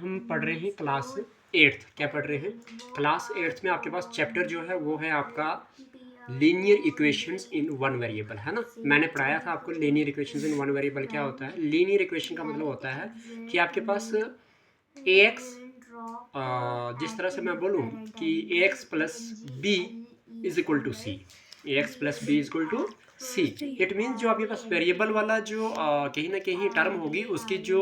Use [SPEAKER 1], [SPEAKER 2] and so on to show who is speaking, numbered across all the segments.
[SPEAKER 1] हम पढ़ रहे हैं क्लास 8th। क्या पढ़ रहे हैं? क्लास 8th में आपके पास चैप्टर जो है वो है आपका linear equations in one variable, है ना। मैंने पढ़ाया था आपको linear equations in one variable क्या होता है। लीनियर इक्वेशन का मतलब होता है कि आपके पास ax, जिस तरह से मैं बोलूँ कि ax plus b is equal to c, ax plus b is equal to c. It means जो आपके पास वेरिएबल वाला जो कहीं ना कहीं टर्म होगी उसकी जो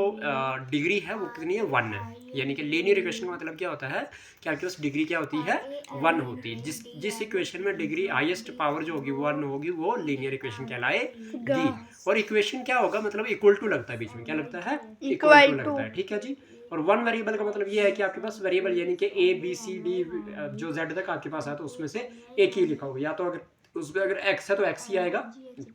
[SPEAKER 1] डिग्री है वो कितनी है? 1 है। यानी कि लीनियर इक्वेशन का मतलब क्या होता है कि आपके पास डिग्री क्या होती है? 1 होती है। जिस इक्वेशन में डिग्री हाईएस्ट पावर जो होगी 1 होगी वो लीनियर इक्वेशन कहलाएगी। और इक्वेशन क्या होगा? मतलब इक्वल टू लगता है बीच में। क्या लगता है? इक्वल टू लगता है। ठीक है जी। और वन वेरिएबल का मतलब ये है कि आपके पास वेरिएबल यानी कि ए बी सी डी जो जेड तक आपके पास है तो उसमें से एक ही लिखा होगा। या तो अगर उसमें अगर x है तो x ही आएगा,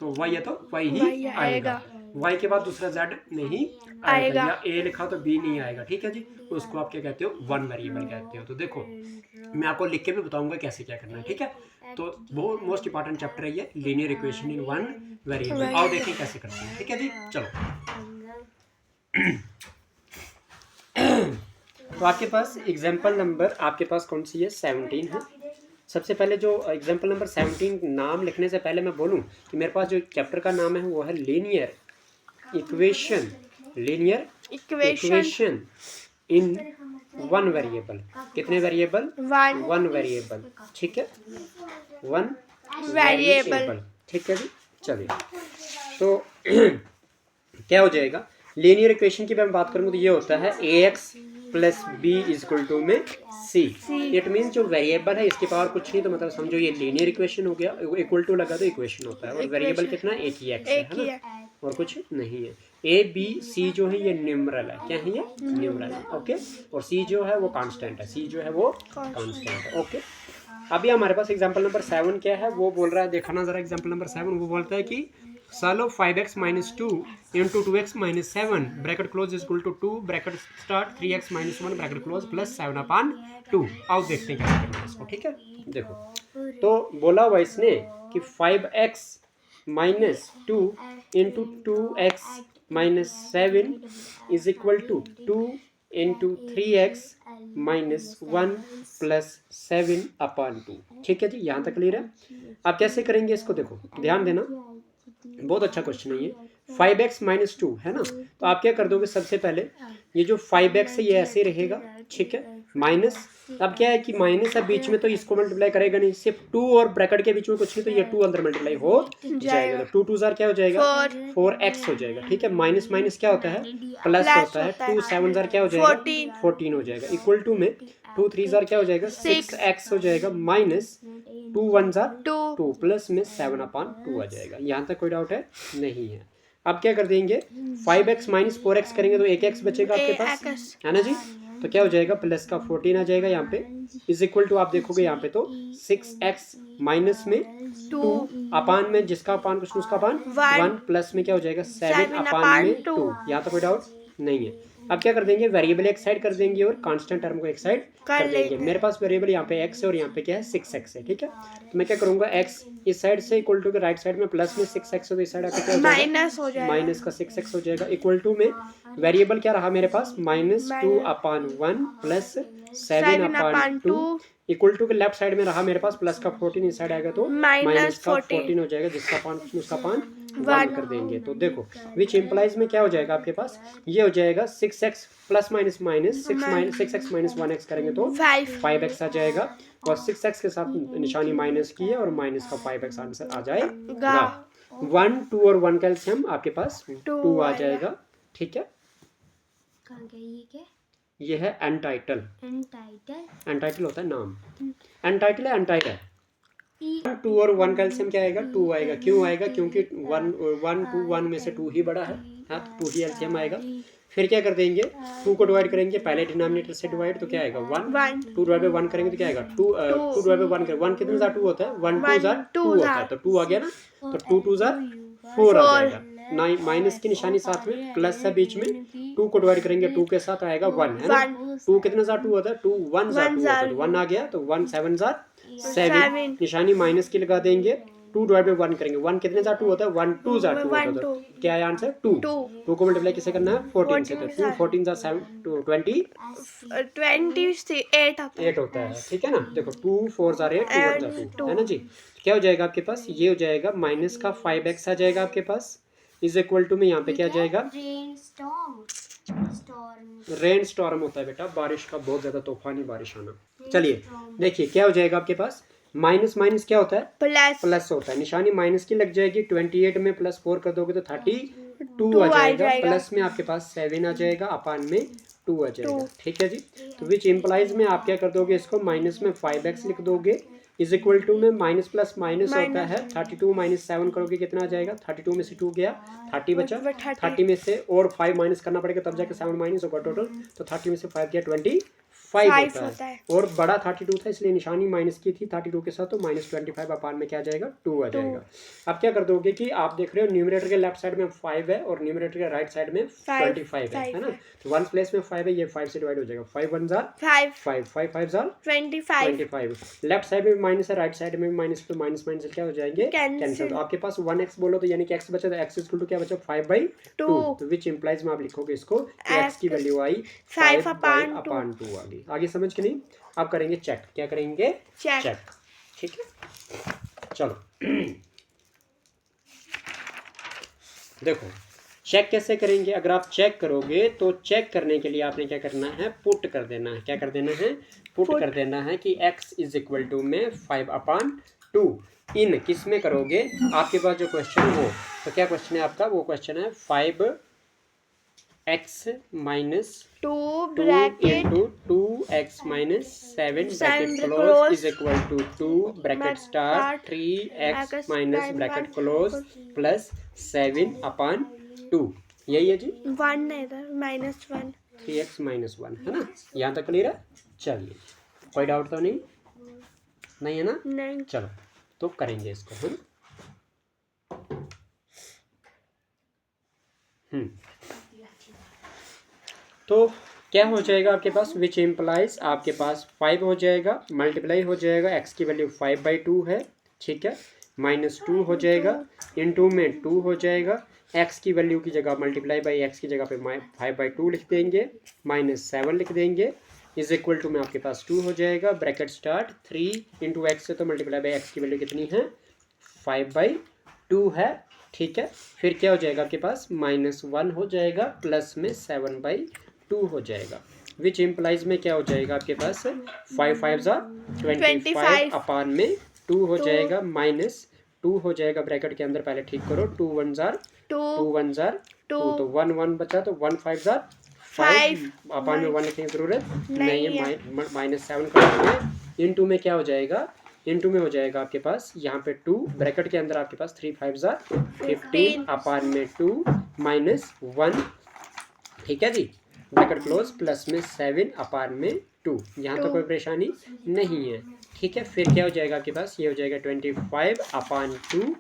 [SPEAKER 1] तो y है तो y ही आएगा। y के बाद दूसरा z नहीं आएगा। या a लिखा तो b नहीं आएगा। ठीक है जी। उसको आप क्या कहते हो? वन वेरिएबल कहते हो। तो देखो मैं आपको लिख के भी बताऊंगा कैसे क्या करना है। ठीक है। तो बहुत मोस्ट इंपॉर्टेंट चैप्टर है ये, linear equation in one variable. आओ देखें कैसे करते हैं। ठीक है जी। चलो तो आपके पास एग्जाम्पल नंबर आपके पास कौन सी है? 17 है। सबसे पहले जो एग्जाम्पल नंबर 17 नाम लिखने से पहले मैं बोलूं कि मेरे पास जो चैप्टर का नाम है वो है linear equation. Linear equation in one variable. कितने वेरिएबल? One variable. ठीक है, वन वेरिएबल। ठीक है जी। चलिए तो क्या हो जाएगा? लीनियर इक्वेशन की मैं बात करूंगा तो ये होता है ax plus b is equal to में सी। इट मीन्स जो वेरिएबल है इसके पावर कुछ नहीं, तो मतलब समझो ये लीनियर इक्वेशन हो गया। इक्वल टू लगा तो इक्वेशन होता है। और वेरिएबल कितना? एक ही x है ना, और कुछ नहीं है। ए बी सी जो है ये न्यूमरल है। क्या है ये? न्यूमरल है। ओके। और सी जो है वो कांस्टेंट है। सी जो है वो कांस्टेंट है। ओके। अभी हमारे पास एग्जांपल नंबर 7 क्या है वो बोल रहा है, देखना जरा। एग्जांपल नंबर 7 वो बोलता है कि solve 5x minus 2 into 2x minus 7 bracket close is equal to 2 bracket start 3x minus 1 bracket close plus 7 upon 2। आओ देखते हैं कैसे करना है इसको। ठीक है। देखो तो बोला हुआ इसने कि 5x minus 2 into 2x minus 7 is equal to 2 into 3x minus 1 plus 7 upon 2। ठीक है जी, यहाँ तक क्लियर है। अब कैसे करेंगे इसको? देखो ध्यान देना, बहुत अच्छा क्वेश्चन है ये। 5x माइनस 2 है ना, तो आप क्या कर दोगे? सबसे पहले ये जो 5x है ये ऐसे रहेगा। ठीक है, माइनस। अब क्या है कि माइनस है बीच में तो इसको मल्टीप्लाई करेगा नहीं, सिर्फ 2 और ब्रैकेट के बीच में कुछ नहीं, तो ये 2 अंदर मल्टीप्लाई हो जाएगा। तो 2 2 जार क्या हो जाएगा? 4x हो जाएगा। ठीक है, माइनस माइनस क्या होता है? प्लस होता है। 2 7 जार क्या हो जाएगा? 14 हो जाएगा। इक्वल टू में 2 3 जार क्या हो जाएगा? 6x हो जाएगा। माइनस 2 1 जार 2 प्लस में 7 अपान 2 आ जाएगा। यहाँ तक कोई डाउट है? नहीं है। अब क्या कर देंगे? 5x माइनस 4x करेंगे तो 1x बचेगा आपके पास, है ना जी। तो क्या हो जाएगा? प्लस का 14 आ जाएगा यहाँ पे, इज इक्वल टू आप देखोगे यहाँ पे तो 6x माइनस में 2 अपान में जिसका अपान कुछ उसका अपान 1 प्लस में क्या हो जाएगा? 7 अपान में 2। यहाँ तो कोई डाउट नहीं है। अब क्या कर देंगे? वेरिएबल एक साइड कर देंगे और कांस्टेंट टर्म को एक साइड कर देंगे। मेरे पास वेरिएबल यहाँ पे x है और यहाँ पे क्या है? 6x है। ठीक है, तो मैं क्या करूंगा? x इस साइड से इक्वल टू के राइट साइड में प्लस में 6x हो, इस साइड आके क्या हो जाएगा? माइनस हो जाएगा। माइनस का 6x हो जाएगा। इक्वल टू में वेरिएबल क्या रहा मेरे पास? Minus 2 upon 1 plus 7 upon 2। Equal to के लेफ्ट साइड में रहा मेरे पास प्लस का 14, इस साइड आएगा तो माइनस का 14 हो जाएगा, जिसका अपान उसका अपान 1 कर देंगे। तो देखो विच इम्प्लाइज में क्या हो जाएगा आपके पास? ये हो जाएगा 6x plus minus minus 6x minus 1x करेंगे तो 5x आ जाएगा। और 6x के साथ निशानी माइनस की है और माइनस का 5x आंसर आ जाएगा। 1 2 और 1 का एलसीएम आपके पास 2 आ जाएगा। ठीक है, ये है एनटाइटल। एनटाइटल होता है नाम, एनटाइटल है एनटाइटल। 2 और 1 का एलसीएम क्या आएगा? 2 आएगा। क्यों आएगा? क्योंकि 1 2 1 में से 2 ही बड़ा है। हाँ, तो 2 ही एलसीएम आएगा। फिर क्या कर देंगे? 2 को डिवाइड करेंगे पहले डिनोमिनेटर से डिवाइड, तो क्या आएगा? 1। 2 डिवाइड बाय 1 करेंगे तो क्या आएगा? 2 डिवाइड बाय 1 करेंगे 1 कितने जार 2 होता है? 1 2 जार 2 होता है, तो 2 आ गया ना, तो 2 2 जार 4 आ जाएगा। माइनस की निशानी साथ में, प्लस है बीच में। 2 को डिवाइड करेंगे 2 के साथ आएगा 1, है ना। 2 कितने जार 2 होता है? 2 1 जार 2 होता है, तो 1 आ गया। तो 1 7 जार 7, निशानी माइनस की लगा देंगे 2 डिवाइड बाई 1 करेंगे, 1 कितने ज़ा 2 होता है, 1 2 ज़ा 2 होता है, तो क्या है आंसर 2 2 को मल्टीप्लाई किससे करना है 14 से, तो 2 14 ज़ा 7 28 होता है, ठीक है ना। देखो 2 4 ज़ा 8 2 1 ज़ा 2 है ना जी। क्या हो जाएगा आपके पास, ये हो जाएगा माइनस का 5x आ जाएगा आपके पास, इज इक्वल टू में यहाँ पे क्या आ जाएगा, रेन स्टॉर्म होता है बेटा, बारिश का बहुत ज्यादा तूफानी बारिश आना। चलिए देखिए क्या हो जाएगा आपके पास, माइनस माइनस क्या होता है, प्लस होता है, निशानी माइनस की लग जाएगी, 28 में प्लस 4 कर दोगे तो 32 आ जाएगा, प्लस में आपके पास 7 आ जाएगा, अपान में 2 आ जाएगा, ठीक है जी। तो विच इम्प्लाइज में आप क्या कर दोगे, इसको माइनस में 5x लिख दोगे, इज इक्वल टू में माइनस प्लस माइनस होता है, 32 माइनस 7 करोगे कितना आ जाएगा, 32 में से 2 गया 30 बचा, 30 में से और 5 माइनस करना पड़ेगा तब जाके 7 माइनस होगा टोटल, तो 30 में से 5 गया 25 होता है, और बड़ा 32 था इसलिए निशानी माइनस की थी 32 के साथ, तो माइनस 25 अपान में क्या आ जाएगा 2 आ जाएगा। अब क्या कर दोगे कि आप देख रहे हो न्यूमरेटर के लेफ्ट साइड में 5 है और न्यूमरेटर के राइट साइड में 25 है ना, तो 1 प्लेस में 5 है, ये 5 से डिवाइड हो जाएगा, 5 1 जार 5 5 5 जार 25, लेफ्ट साइड में माइनस है राइट साइड में भी माइनस, तो माइनस माइनस क्या हो जाएंगे कैंसिल, तो आपके पास 1x बोलो तो यानी कि x बचा, तो x इक्वल टू क्या बचा 5/2, तो विच इंप्लाइज में आप लिखोगे इसको x की वैल्यू आई 5/2 आ गई। आगे समझ के नहीं, आप करेंगे चेक, क्या करेंगे चेक, ठीक है। चलो देखो चेक कैसे करेंगे, अगर आप चेक करोगे तो चेक करने के लिए आपने क्या करना है, पुट कर देना है, क्या कर देना है, पुट कर देना है कि x इज इक्वल टू में 5/2 इन किस में करोगे, आपके पास जो क्वेश्चन हो, तो क्या क्वेश्चन है आपका, वो क्वेश्चन है 5x minus 2 into 2x minus 7 bracket close is equal to 2 bracket start 3x minus bracket close plus 7/2, यही है जी,
[SPEAKER 2] 1 है इधर -1,
[SPEAKER 1] 3x माइनस 1 है ना, यहाँ तक क्लियर है। चलिए कोई डाउट तो नहीं है ना,
[SPEAKER 2] नहीं,
[SPEAKER 1] चलो तो करेंगे इसको, है ना। तो क्या हो जाएगा आपके पास, विच इम्प्लाइज आपके पास 5 हो जाएगा, मल्टीप्लाई हो जाएगा, x की वैल्यू 5/2 है, ठीक है, -2 हो जाएगा, इनटू में 2 हो जाएगा, x की वैल्यू की जगह मल्टीप्लाई बाई x की जगह पे 5/2 लिख देंगे, -7 लिख देंगे, इज इक्वल टू में आपके पास 2 हो जाएगा, ब्रैकेट स्टार्ट 3 इंटू एक्स से, तो मल्टीप्लाई बाई x की वैल्यू कितनी है 5/2 है, ठीक है। फिर क्या हो जाएगा आपके पास, -1 हो जाएगा, प्लस में 7/2 हो जाएगा, विच इम्प्लाइज में क्या हो जाएगा आपके पास 5 5 ज़ा 25 अपान में 2 हो जाएगा, -2 हो जाएगा, ब्रैकेट के अंदर पहले ठीक करो, 2 1 जार 2, तो 1 1 बचा, तो 1 5 जार 5 अपान में 1 लिखने की जरूरत नहीं है, -7 करोगे, इनटू में क्या हो जाएगा, इनटू में हो जाएगा आपके पास यहाँ पे 2 ब्रैकेट के अंदर आपके पास 3 5 जार 15 अपान में 2 -1, ठीक है जी, ब्रैकेट क्लोज, प्लस में 7 अपान में 2, यहाँ तो कोई परेशानी नहीं है, ठीक है। फिर क्या हो जाएगा आपके पास, ये हो जाएगा 25/2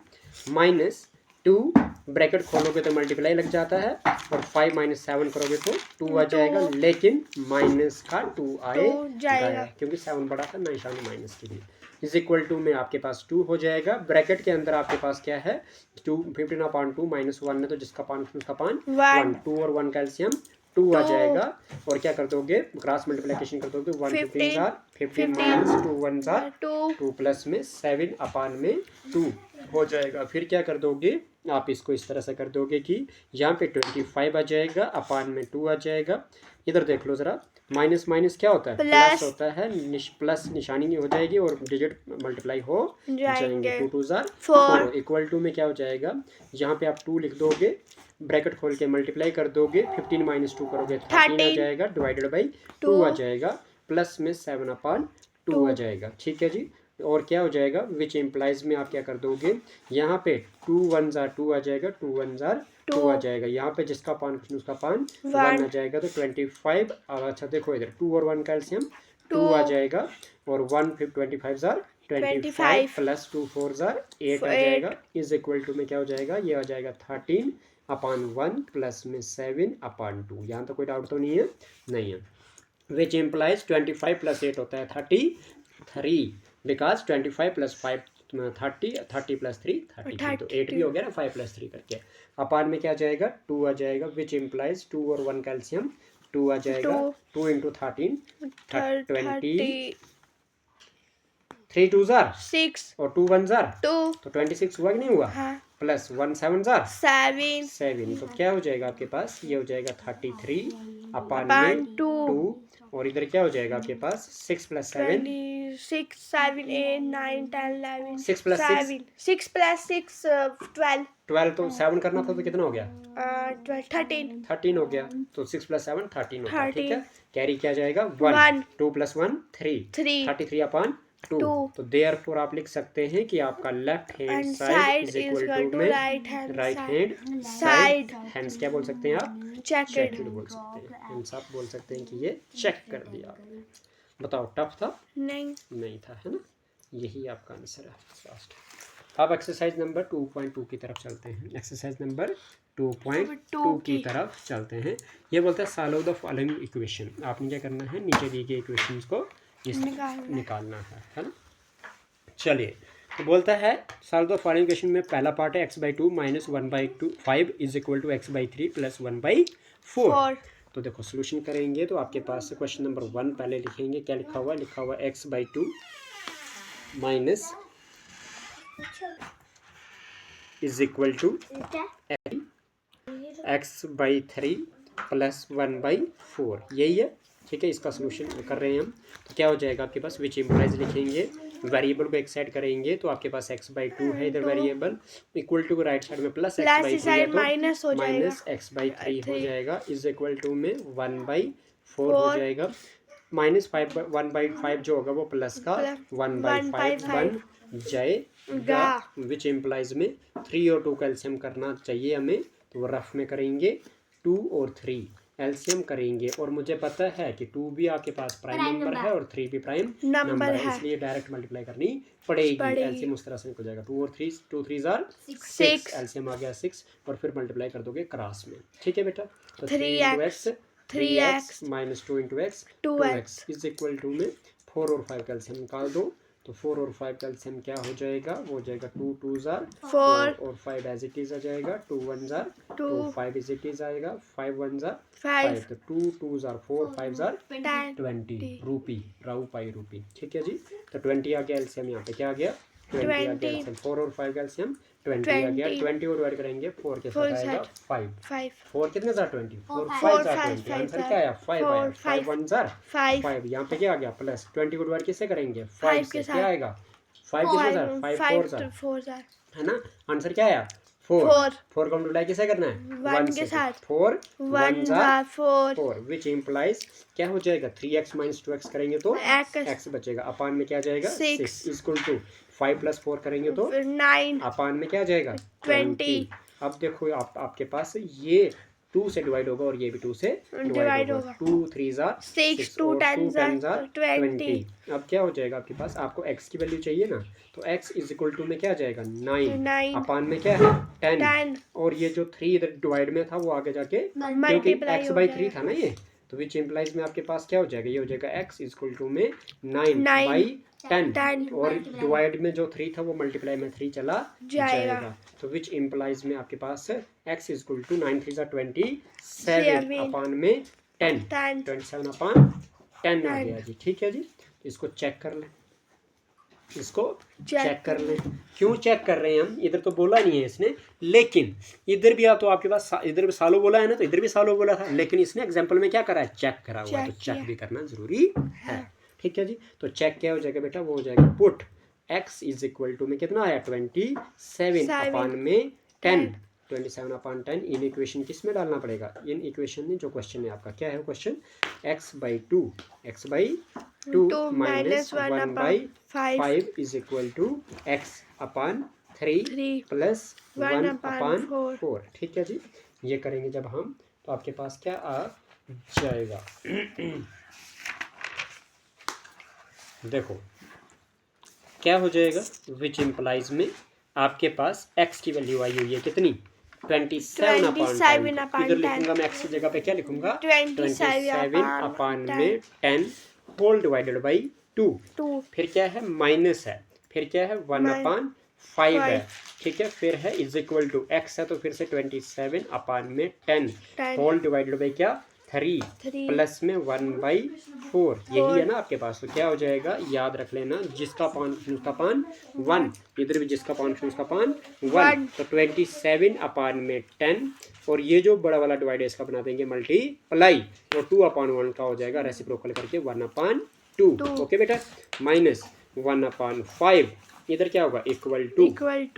[SPEAKER 1] -2, ब्रैकेट खोलोगे तो मल्टीप्लाई लग जाता है, और 5 - 7 करोगे तो 2 आ जाएगा, लेकिन माइनस का 2 आएगा क्योंकि 7 बड़ा था, निशानी माइनस की थी, इज इक्वल टू में आपके पास 2 हो जाएगा, ब्रैकेट के अंदर आपके पास क्या है 2 15/2 -1 है, तो जिसका पान उसका पान 1, 2 और 1 कैल्शियम 2 आ जाएगा, और क्या कर दोगे क्रॉस मल्टीप्लिकेशन कर दोगे, 1 15 जार 15 माइनस 2 1 जार 2 प्लस में 7 अपान में 2 हो जाएगा। फिर क्या कर दोगे आप इसको इस तरह से कर दोगे कि यहाँ पे 25 आ जाएगा, अपान में 2 आ जाएगा, इधर देख लो जरा, माइनस माइनस क्या होता है प्लस होता है, प्लस निशानी हो जाएगी और डिजिट मल्टीप्लाई हो जाएंगे, 2 2 जार 4 इक्वल टू में क्या हो जाएगा, यहाँ पे आप 2 लिख दोगे, ब्रैकेट खोल के मल्टीप्लाई कर दोगे, 15 - 2 करोगे 13 आ जाएगा, डिवाइडेड बाई 2 आ जाएगा, प्लस में 7/2 आ जाएगा, ठीक है जी। और क्या हो जाएगा, विच इम्प्लाइज में आप क्या कर दोगे, यहाँ पे 2 1 जार 2 आ जाएगा, 2 1 जार 2 आ जाएगा, यहाँ पे जिसका पान उसका पान 1 आ जाएगा, तो 25, अच्छा देखो इधर 2 और 1 कैल्शियम 2 आ जाएगा, और 1 5 25 जार 25 प्लस 2 4 जार 8 आ जाएगा, इज इक्वल टू में क्या हो जाएगा, ये आ जाएगा 13/1 प्लस में 7/2, यहाँ तो कोई डाउट तो नहीं है, विच इम्प्लाइज 25 + 8 होता है 33, बिकॉज 25 + 5 तो 30 प्लस 3 33, तो 8 भी
[SPEAKER 2] 32
[SPEAKER 1] हो गया ना 5 प्लस 3 करके। अपान में क्या आ जाएगा 2 आ जाएगा, विच इम्प्लाइज 2 और 1 कैल्शियम 2 आ जाएगा, 2 इंटू 13 20, 3 2 जार
[SPEAKER 2] 6
[SPEAKER 1] और 2 1 जार
[SPEAKER 2] 2
[SPEAKER 1] तो 26 हुआ कि नहीं हुआ,
[SPEAKER 2] हाँ
[SPEAKER 1] प्लस 1 7 जार
[SPEAKER 2] 7
[SPEAKER 1] 7, तो क्या हो जाएगा आपके पास, ये हो जाएगा 33 अपान में
[SPEAKER 2] अपान 2
[SPEAKER 1] 2, और इधर क्या हो जाएगा आपके पास 6 प्लस 7
[SPEAKER 2] 26 7 8 9 10 11
[SPEAKER 1] 6 प्लस 6
[SPEAKER 2] 6 plus 6 12
[SPEAKER 1] 12, तो 7 करना था तो कितना हो गया
[SPEAKER 2] 12 13
[SPEAKER 1] 13 हो गया, तो 6 प्लस 7 13 होता है, ठीक है।
[SPEAKER 2] 13
[SPEAKER 1] कैरी क्या जाएगा 1,
[SPEAKER 2] 1
[SPEAKER 1] 2 प्लस 1 3
[SPEAKER 2] 3
[SPEAKER 1] 33 अपान 2,
[SPEAKER 2] 2
[SPEAKER 1] तो देयरफोर आप लिख सकते हैं कि आपका left hand
[SPEAKER 2] and
[SPEAKER 1] side
[SPEAKER 2] side
[SPEAKER 1] is
[SPEAKER 2] is
[SPEAKER 1] equal
[SPEAKER 2] equal
[SPEAKER 1] to
[SPEAKER 2] to
[SPEAKER 1] में
[SPEAKER 2] right hand
[SPEAKER 1] right
[SPEAKER 2] side
[SPEAKER 1] hand
[SPEAKER 2] side
[SPEAKER 1] hence क्या बोल सकते हैं आप,
[SPEAKER 2] checked
[SPEAKER 1] चेकड बोल सकते हैं, हैंड्स आप बोल सकते हैं कि ये चेक कर दिया आपने। बताओ टफ था,
[SPEAKER 2] नहीं
[SPEAKER 1] नहीं था, है ना, यही आपका आंसर है लास्ट। अब एक्सरसाइज नंबर 2.2 की तरफ चलते हैं, एक्सरसाइज नंबर 2.2 की तरफ चलते हैं। ये बोलता है सॉल्व द फॉलोइंग इक्वेशन, आपने क्या करना है नीचे दी गई इक्वेशंस को निकालना है ना। चलिए, तो बोलता है सॉल्व द फॉलोइंग इक्वेशन में पहला पार्ट है x/2 minus 1/5 is equal to x/3 plus 1/4। तो देखो सोल्यूशन करेंगे तो आपके पास क्वेश्चन नंबर 1 पहले लिखेंगे, क्या लिखा हुआ है, लिखा हुआ x/2 minus is equal to x/3 plus 1/4, यही है, ठीक है। इसका सोल्यूशन कर रहे हैं हम, तो क्या हो जाएगा आपके पास, विच इम्प्लाइज लिखेंगे, वेरिएबल को एक साइड करेंगे तो आपके पास x/2 है इधर variable, equal to right side में प्लस x/3 है तो माइनस x/3 हो जाएगा, इज इक्वल टू में 1/4 हो जाएगा, माइनस 1/5 जो होगा वो प्लस का 1/5 बन जाएगा, विच इम्प्लाइज में 3 और 2 का एलसीएम करना चाहिए हमें, तो वो रफ में करेंगे 2 और 3 एलसीएम करेंगे, और मुझे पता है कि 2 भी आपके पास प्राइम नंबर है और 3 भी प्राइम नंबर है, इसलिए डायरेक्ट मल्टीप्लाई करनी पड़ेगी। एलसीएम उस तरह से निकल जाएगा 2 और 3 2 3 जार 6, एलसीएम आ गया 6, और फिर मल्टीप्लाई कर दोगे क्रॉस में, ठीक है बेटा। तो 3x minus 2 into x 2x is equal to में 4 और 5 का एलसीएम निकाल दो, तो 4 और 5 का एलसीएम क्या हो जाएगा, वो हो जाएगा 2 2 जार 4 और 5 एज इट इज आ जाएगा, 2 1 जार 2 5 एज इट इज आएगा, 5 1 जार 5, तो 2 2 जार 4 5 जार 20 रूपी, ठीक है जी। तो 20 आ गया एलसीएम, यहाँ पे क्या आ गया 20 आ गया एलसीएम, 4 और 5 का एलसीएम 20 आ गया, 20 और डिवाइड करेंगे 4 के साथ आएगा 5 4 कितने जार 20 4 5 जार 20, आंसर क्या आया 5 आया, 5 1 जार 5, यहाँ पे क्या आ गया प्लस 20 को डिवाइड किससे करेंगे 5 से, क्या आएगा 5 कितने जार 5 4 जार, है ना, आंसर क्या आया 4 को मल्टीप्लाई किसे करना है 1 के साथ, 4 1 जार 4, विच इम्प्लाइज क्या हो जाएगा 3x माइनस 2x करेंगे तो x बचेगा, अपान में क्या जाएगा 6 इक्वल टू 5 प्लस 4 करेंगे तो 9, अपान में क्या जाएगा 20। अब देखो आपके पास ये 2 से डिवाइड होगा और ये भी 2 से डिवाइड होगा, 2 3 जार 6 2 10 जार 20। अब क्या हो जाएगा आपके पास, आपको x की वैल्यू चाहिए ना, तो x इज इक्वल टू में क्या जाएगा 9, अपान में क्या है 10, और ये जो 3 इधर डिवाइड में था वो आगे जाके क्योंकि x/3 था ना ये, तो विच इम्प्लाइज में आपके पास क्या हो जाएगा, ये हो जाएगा x इज इक्वल टू में 9/10, और डिवाइड में जो 3 था वो मल्टीप्लाई में 3 चला जाएगा, तो विच इम्प्लाइज में आपके पास x इज इक्वल टू 9 3 जार 27 अपान में 10 27 अपान 10 आ गया जी, ठीक है जी। इसको चेक कर लें, इसको चेक कर लें, क्यों चेक कर रहे हैं हम, इधर तो बोला नहीं है इसने, लेकिन इधर भी तो आपके पास इधर भी सालो बोला है ना, तो इधर भी सालो बोला था, लेकिन इसने एग्जांपल में क्या करा है चेक करा हुआ, तो चेक भी करना जरूरी है, ठीक है जी। तो चेक क्या हो जाएगा बेटा, वो हो जाएगा put x is equal to में कितना आया 27 अपान में 10, 27 अपान 10, इन इक्वेशन किस में डालना पड़ेगा, इन इक्वेशन में जो क्वेश्चन है आपका, क्या है question x/2 minus 1/5 is equal to x upon 3 plus 1 upon 4, ठीक है जी। ये करेंगे जब हम, तो आपके पास क्या आ जाएगा देखो क्या हो जाएगा, विच इम्प्लाइज में आपके पास x की वैल्यू आई हुई है कितनी 27 अपान, इधर लिखूंगा मैं x की जगह पे क्या लिखूंगा 27 अपान में 10 होल डिवाइडेड बाई 2, फिर क्या है माइनस है, फिर क्या है 1/5 है, ठीक है। फिर है इज इक्वल टू x है तो फिर से 27/10 होल डिवाइडेड बाई क्या 3 प्लस में 1/4, यही है ना आपके पास। तो क्या हो जाएगा, याद रख लेना, जिसका पान उसका पान 1, इधर भी जिसका पान उसका पान 1, तो 27/10। और ये जो बड़ा वाला डिवाइड है इसका बना देंगे मल्टीप्लाई, और 2/1 का हो जाएगा रेसिप्रोकल करके 1/2। ओके बेटा, माइनस 1/5, इधर क्या होगा इक्वल टू,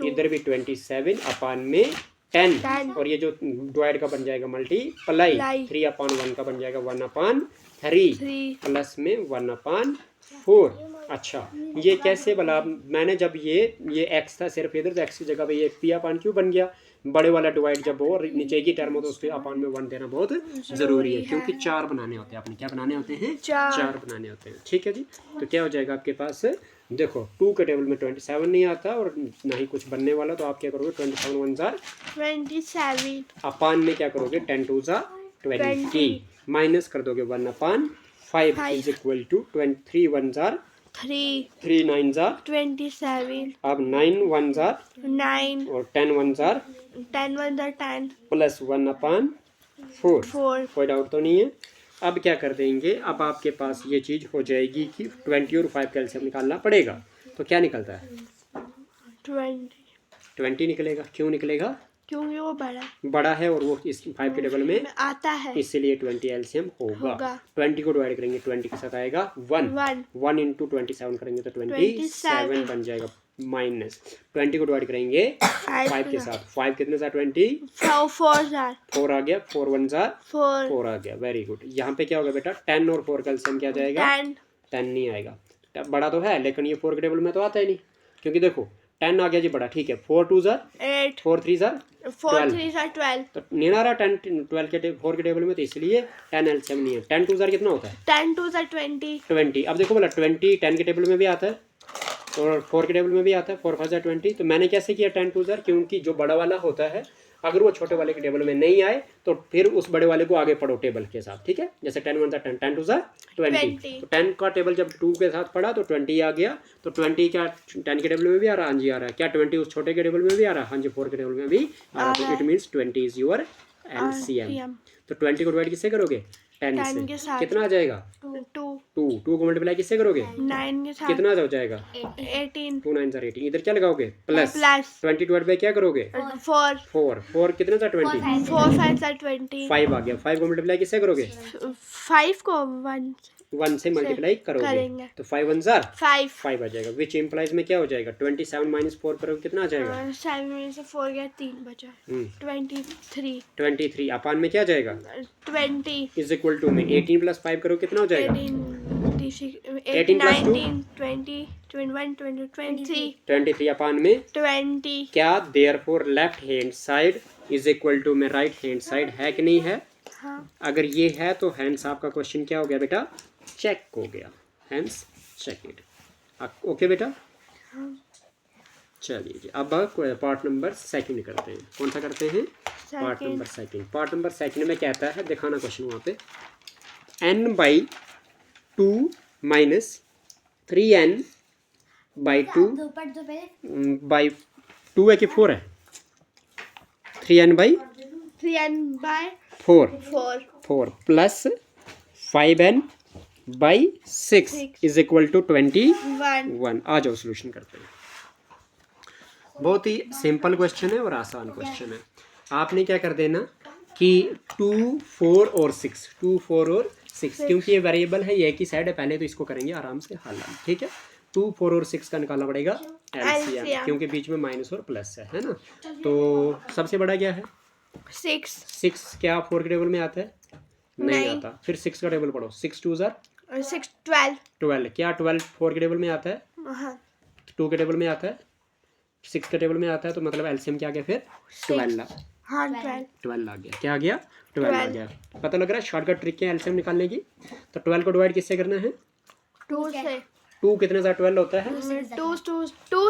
[SPEAKER 1] इधर भी 27/10, और ये जो डिवाइड का बन जाएगा मल्टीप्लाई, 3/1 का बन जाएगा 1/3 प्लस में 1/4। अच्छा, ये कैसे बोला, मैंने जब ये x था सिर्फ इधर, तो x की जगह पे ये p/q बन गया। बड़े वाला डिवाइड जब हो और नीचे की टर्म हो तो उसके अपान में 1 देना बहुत ज़रूरी है, क्योंकि 4 बनाने होते हैं। आपने क्या बनाने होते हैं, 4 बनाने होते हैं, ठीक है जी। तो क्या हो जाएगा आपके पास, देखो 2 के टेबल में 27 नहीं आता और ना ही कुछ बनने वाला, तो आप क्या करोगे 27 1 जार
[SPEAKER 2] 27
[SPEAKER 1] अपान में क्या करोगे 10 2 जार 20 माइनस कर दोगे 1/5 इज इक्वल टू 3 1 जार 3 9 जार
[SPEAKER 2] 27
[SPEAKER 1] अब 9 1 जार
[SPEAKER 2] 9
[SPEAKER 1] और 10 1 जार
[SPEAKER 2] 10 1 10
[SPEAKER 1] प्लस 1/4। कोई डाउट तो नहीं है। अब क्या कर देंगे, अब आपके पास ये चीज़ हो जाएगी कि 20 और 5 कैल्शियम निकालना पड़ेगा। तो क्या निकलता है 20 निकलेगा। क्यों निकलेगा,
[SPEAKER 2] क्योंकि वो
[SPEAKER 1] बड़ा है और वो इस 5 के टेबल में
[SPEAKER 2] आता है,
[SPEAKER 1] इसलिए 20 एलसीएम होगा। 20 को डिवाइड करेंगे 20 के साथ आएगा 1 इंटू 27 करेंगे तो 27 बन जाएगा, माइनस 20 को डिवाइड करेंगे 5 के साथ, 5 कितने सा 20 4 आ गया, 4 1 जार 4 आ गया, वेरी गुड। यहाँ पे क्या होगा बेटा 10 और 4 का एलसीएम क्या आ जाएगा 10 नहीं आएगा, बड़ा तो है लेकिन ये 4 के टेबल में तो आता ही नहीं, क्योंकि देखो 10 आ गया जी बड़ा, ठीक है। 4 2 जार
[SPEAKER 2] 8
[SPEAKER 1] 4 3 जार
[SPEAKER 2] 12
[SPEAKER 1] तो नहीं आ रहा 10 12 के 4 के टेबल में, तो इसलिए 10 एलसीएम नहीं है। 10 2 जार कितना होता है
[SPEAKER 2] 10 2 20
[SPEAKER 1] अब देखो बोला 20 10 के टेबल में भी आता है और 4 के टेबल में भी आता है, 4 5 जार 20। तो मैंने कैसे किया 10 2 जार, क्योंकि जो बड़ा वाला होता है अगर वो छोटे वाले के टेबल में नहीं आए तो फिर उस बड़े वाले को आगे पढ़ो टेबल के साथ, ठीक है। जैसे 10 1 10 10 2 20, तो 10 का टेबल जब 2 के साथ पढ़ा तो 20 आ गया। तो 20 क्या 10 के टेबल में भी आ रहा, हाँ जी आ रहा है। क्या 20 उस छोटे के टेबल में भी आ रहा, हाँ जी 4 के टेबल में भी आ रहा। तो it means 20 is your LCM. तो 20 को डिवाइड किससे करोगे 10 से, कितना आ जाएगा 2 को मल्टीप्लाई किससे करोगे
[SPEAKER 2] 9 के साथ,
[SPEAKER 1] कितना हो जाएगा
[SPEAKER 2] 18
[SPEAKER 1] 2 9 जार 18। इधर क्या लगाओगे प्लस 20 डिवाइड बाय क्या करोगे 4 कितने था 20
[SPEAKER 2] 4 5 20
[SPEAKER 1] 5 आ गया। 5 को मल्टीप्लाई किससे करोगे
[SPEAKER 2] 5 को
[SPEAKER 1] 1 से मल्टीप्लाई करोगे तो 5 1 जार 5 आ जाएगा, विच इम्प्लाइज में क्या हो जाएगा 27 माइनस 4 करोगे कितना आ जाएगा
[SPEAKER 2] 7 में से 4 गया 3 बचा 23
[SPEAKER 1] अपान में क्या जाएगा
[SPEAKER 2] 20
[SPEAKER 1] इज इक्वल टू में 18 प्लस 5 करो कितना हो जाएगा
[SPEAKER 2] 18 19 20 21 22
[SPEAKER 1] 23 अपान में
[SPEAKER 2] 20
[SPEAKER 1] क्या therefore left hand side is equal to में राइट हैंड साइड है कि नहीं है।
[SPEAKER 2] हाँ।
[SPEAKER 1] अगर ये है तो हैंड्स आपका क्वेश्चन क्या हो गया बेटा चेक हो गया, हैंड्स चेक इट। ओके बेटा
[SPEAKER 2] हाँ।
[SPEAKER 1] चलिए जी अब पार्ट नंबर सेकंड करते हैं। कौन सा करते हैं part number second. Part number second में कहता है, दिखाना क्वेश्चन वहाँ पे, n/2 minus 3n by 2 by 2 है कि 4 है 3n by 4 plus 5n by 6 is equal to 21। आ जाओ सोल्यूशन करते हैं। बहुत ही सिंपल क्वेश्चन है और आसान क्वेश्चन है। आपने क्या कर देना कि 2 4 और 6 2 4 और 6 क्योंकि ये वेरिएबल है, ये एक ही साइड है, पहले तो इसको करेंगे आराम से हल, ठीक है। 2 4 और 6 का निकालना पड़ेगा एलसीएम, क्योंकि बीच में माइनस और प्लस है ना। तो सबसे बड़ा क्या है 6 क्या 4 के टेबल में आता है नहीं आता, फिर 6 का टेबल पढ़ो 6 2 जार
[SPEAKER 2] 6
[SPEAKER 1] 12 क्या 12 4 के टेबल में आता है 2 के टेबल में आता है 6 के टेबल में आता है, तो मतलब एलसीएम क्या आ गया फिर 12 आ गया। क्या आ गया 12 आ गया। पता लग रहा है शॉर्टकट ट्रिक है एलसीएम निकालने की। तो 12 को डिवाइड किससे करना है
[SPEAKER 2] 2 से
[SPEAKER 1] 2 कितने सा 12 होता है
[SPEAKER 2] 2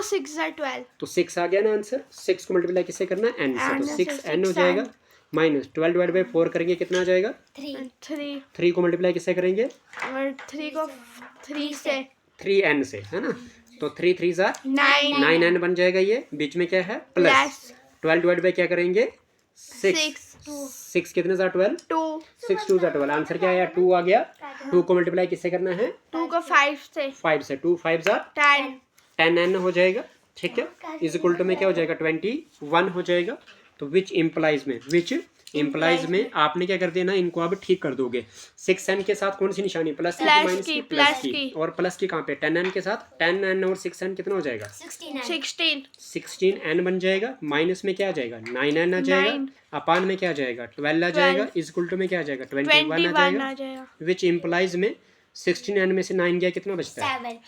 [SPEAKER 2] 6 12
[SPEAKER 1] तो 6 आ गया ना आंसर। 6 को मल्टीप्लाई किससे करना है n से, तो 6n हो जाएगा माइनस 12 डिवाइड बाई 4 करेंगे कितना आ जाएगा 3 को मल्टीप्लाई किससे करेंगे
[SPEAKER 2] 3 को 3 से
[SPEAKER 1] 3n से है ना। तो 3 3 जार
[SPEAKER 2] 9
[SPEAKER 1] 9 n बन जाएगा। ये बीच में क्या है प्लस।
[SPEAKER 2] प्लस
[SPEAKER 1] 12 डिवाइड बाई क्या करेंगे 6
[SPEAKER 2] 6
[SPEAKER 1] 6 कितने जार 12
[SPEAKER 2] 2
[SPEAKER 1] 6 2 जार 12। आंसर क्या आया 2 आ गया। 2 को मल्टीप्लाई किससे करना है
[SPEAKER 2] 2 को 5 से
[SPEAKER 1] 5 से। 2 5 जार
[SPEAKER 2] 10
[SPEAKER 1] 10 n हो जाएगा। ठीक है, इज इक्वल टू में क्या हो जाएगा 21 हो जाएगा। तो विच इम्प्लाइज में आपने क्या कर देना, इनको आप ठीक कर दोगे। 6 n के साथ कौन सी निशानी प्लस की माइनस की प्लस की, और प्लस की कहाँ पे 10 n के साथ 10 n और 6 n कितना हो जाएगा 16 n बन जाएगा। माइनस में क्या आ जाएगा 9 n आ जाएगा।
[SPEAKER 2] 9
[SPEAKER 1] अपान में क्या आ जाएगा 12 आ जाएगा। इज इक्वल टू में क्या आ जाएगा 21 आ
[SPEAKER 2] 21
[SPEAKER 1] जाएगा।
[SPEAKER 2] आ जाएगा।
[SPEAKER 1] विच इम्प्लाइज में 16 n में से 9 गया कितना बचता है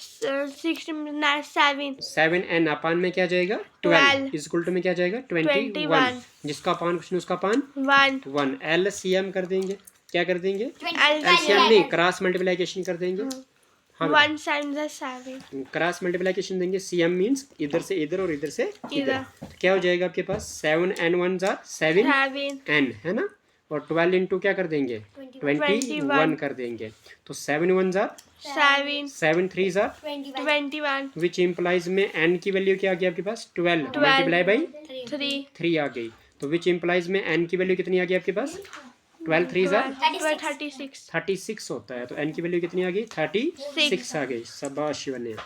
[SPEAKER 1] 7 n। अपान में क्या जाएगा 12 इज इक्वल टू में क्या जाएगा 21। जिसका अपान कुछ नहीं उसका अपान 1 LCM कर देंगे। क्या कर देंगे LCM नहीं, क्रॉस मल्टीप्लिकेशन कर देंगे। हाँ
[SPEAKER 2] 1 7 7
[SPEAKER 1] क्रॉस मल्टीप्लिकेशन देंगे। CM मीन्स इधर से इधर और इधर से इधर।
[SPEAKER 2] इधर
[SPEAKER 1] तो क्या हो जाएगा आपके पास 7 n 1 जार 7 n है ना, और 12 इंटू क्या कर देंगे 21 कर देंगे। तो 7 1 जार 7 3 जार
[SPEAKER 2] 21
[SPEAKER 1] विच इम्प्लाइज में n की वैल्यू क्या आ गई आपके पास 12 मल्टीप्लाई बाई
[SPEAKER 2] 3
[SPEAKER 1] 3 आ गई। तो विच इम्प्लाइज में n की वैल्यू कितनी आ गई आपके पास 12 3 जार 36 होता है। तो n की वैल्यू कितनी आ गई 36 आ गई। शाबाश शिवन्या।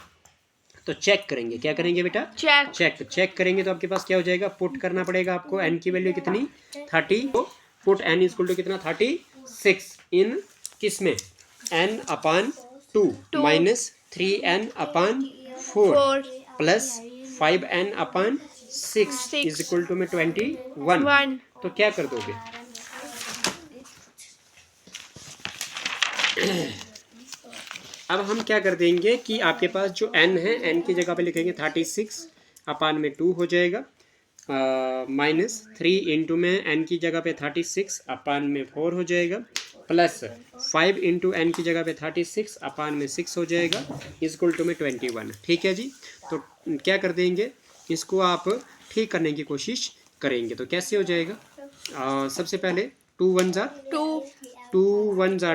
[SPEAKER 1] तो चेक करेंगे, क्या करेंगे बेटा चेक करेंगे। तो आपके पास क्या हो जाएगा, पुट करना पड़ेगा आपको n की वैल्यू कितनी 30। तो put n is equal to कितना 36 इन किस में n upon 2 minus 3n upon 4 plus 5n upon 6 is equal to में 21। तो क्या कर दोगे अब हम क्या कर देंगे कि आपके पास जो n है n की जगह पे लिखेंगे 36 अपान में 2 हो जाएगा माइनस 3 इंटू में n की जगह पे 36 अपान में 4 हो जाएगा प्लस 5 इंटू n की जगह पे 36 अपान में 6 हो जाएगा इक्वल टू में 21। ठीक है जी। तो क्या कर देंगे, इसको आप ठीक करने की कोशिश करेंगे। तो कैसे हो जाएगा, सबसे पहले 2 1 जार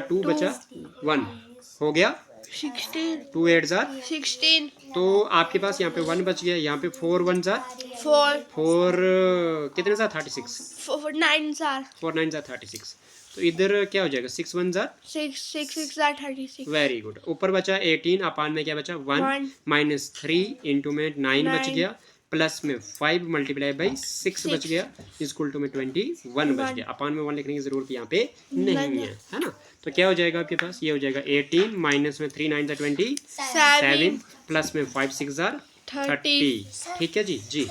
[SPEAKER 1] 2 बचा 1 हो गया 2 8 जार
[SPEAKER 2] 16
[SPEAKER 1] तो आपके पास यहाँ पे 1 बच गया। यहाँ पे 4 1 जार 4 कितने जार 36
[SPEAKER 2] 4 9 जार
[SPEAKER 1] 4 9 जार 36। तो इधर क्या हो जाएगा 6 1 जार
[SPEAKER 2] 6 जार 36।
[SPEAKER 1] Very good. ऊपर बचा 18 अपान में क्या बचा 1 माइनस 3 इंटू में 9 बच गया प्लस में 5 मल्टीप्लाई बाई 6 बच गया इक्वल टू में 21 बच गया। अपान में 1 लिखने की जरूरत यहाँ पे नहीं है ना। तो क्या हो जाएगा आपके पास, ये हो जाएगा 18 माइनस में 3 9 27 प्लस में 5 6 जार 30। ठीक है जी
[SPEAKER 3] 15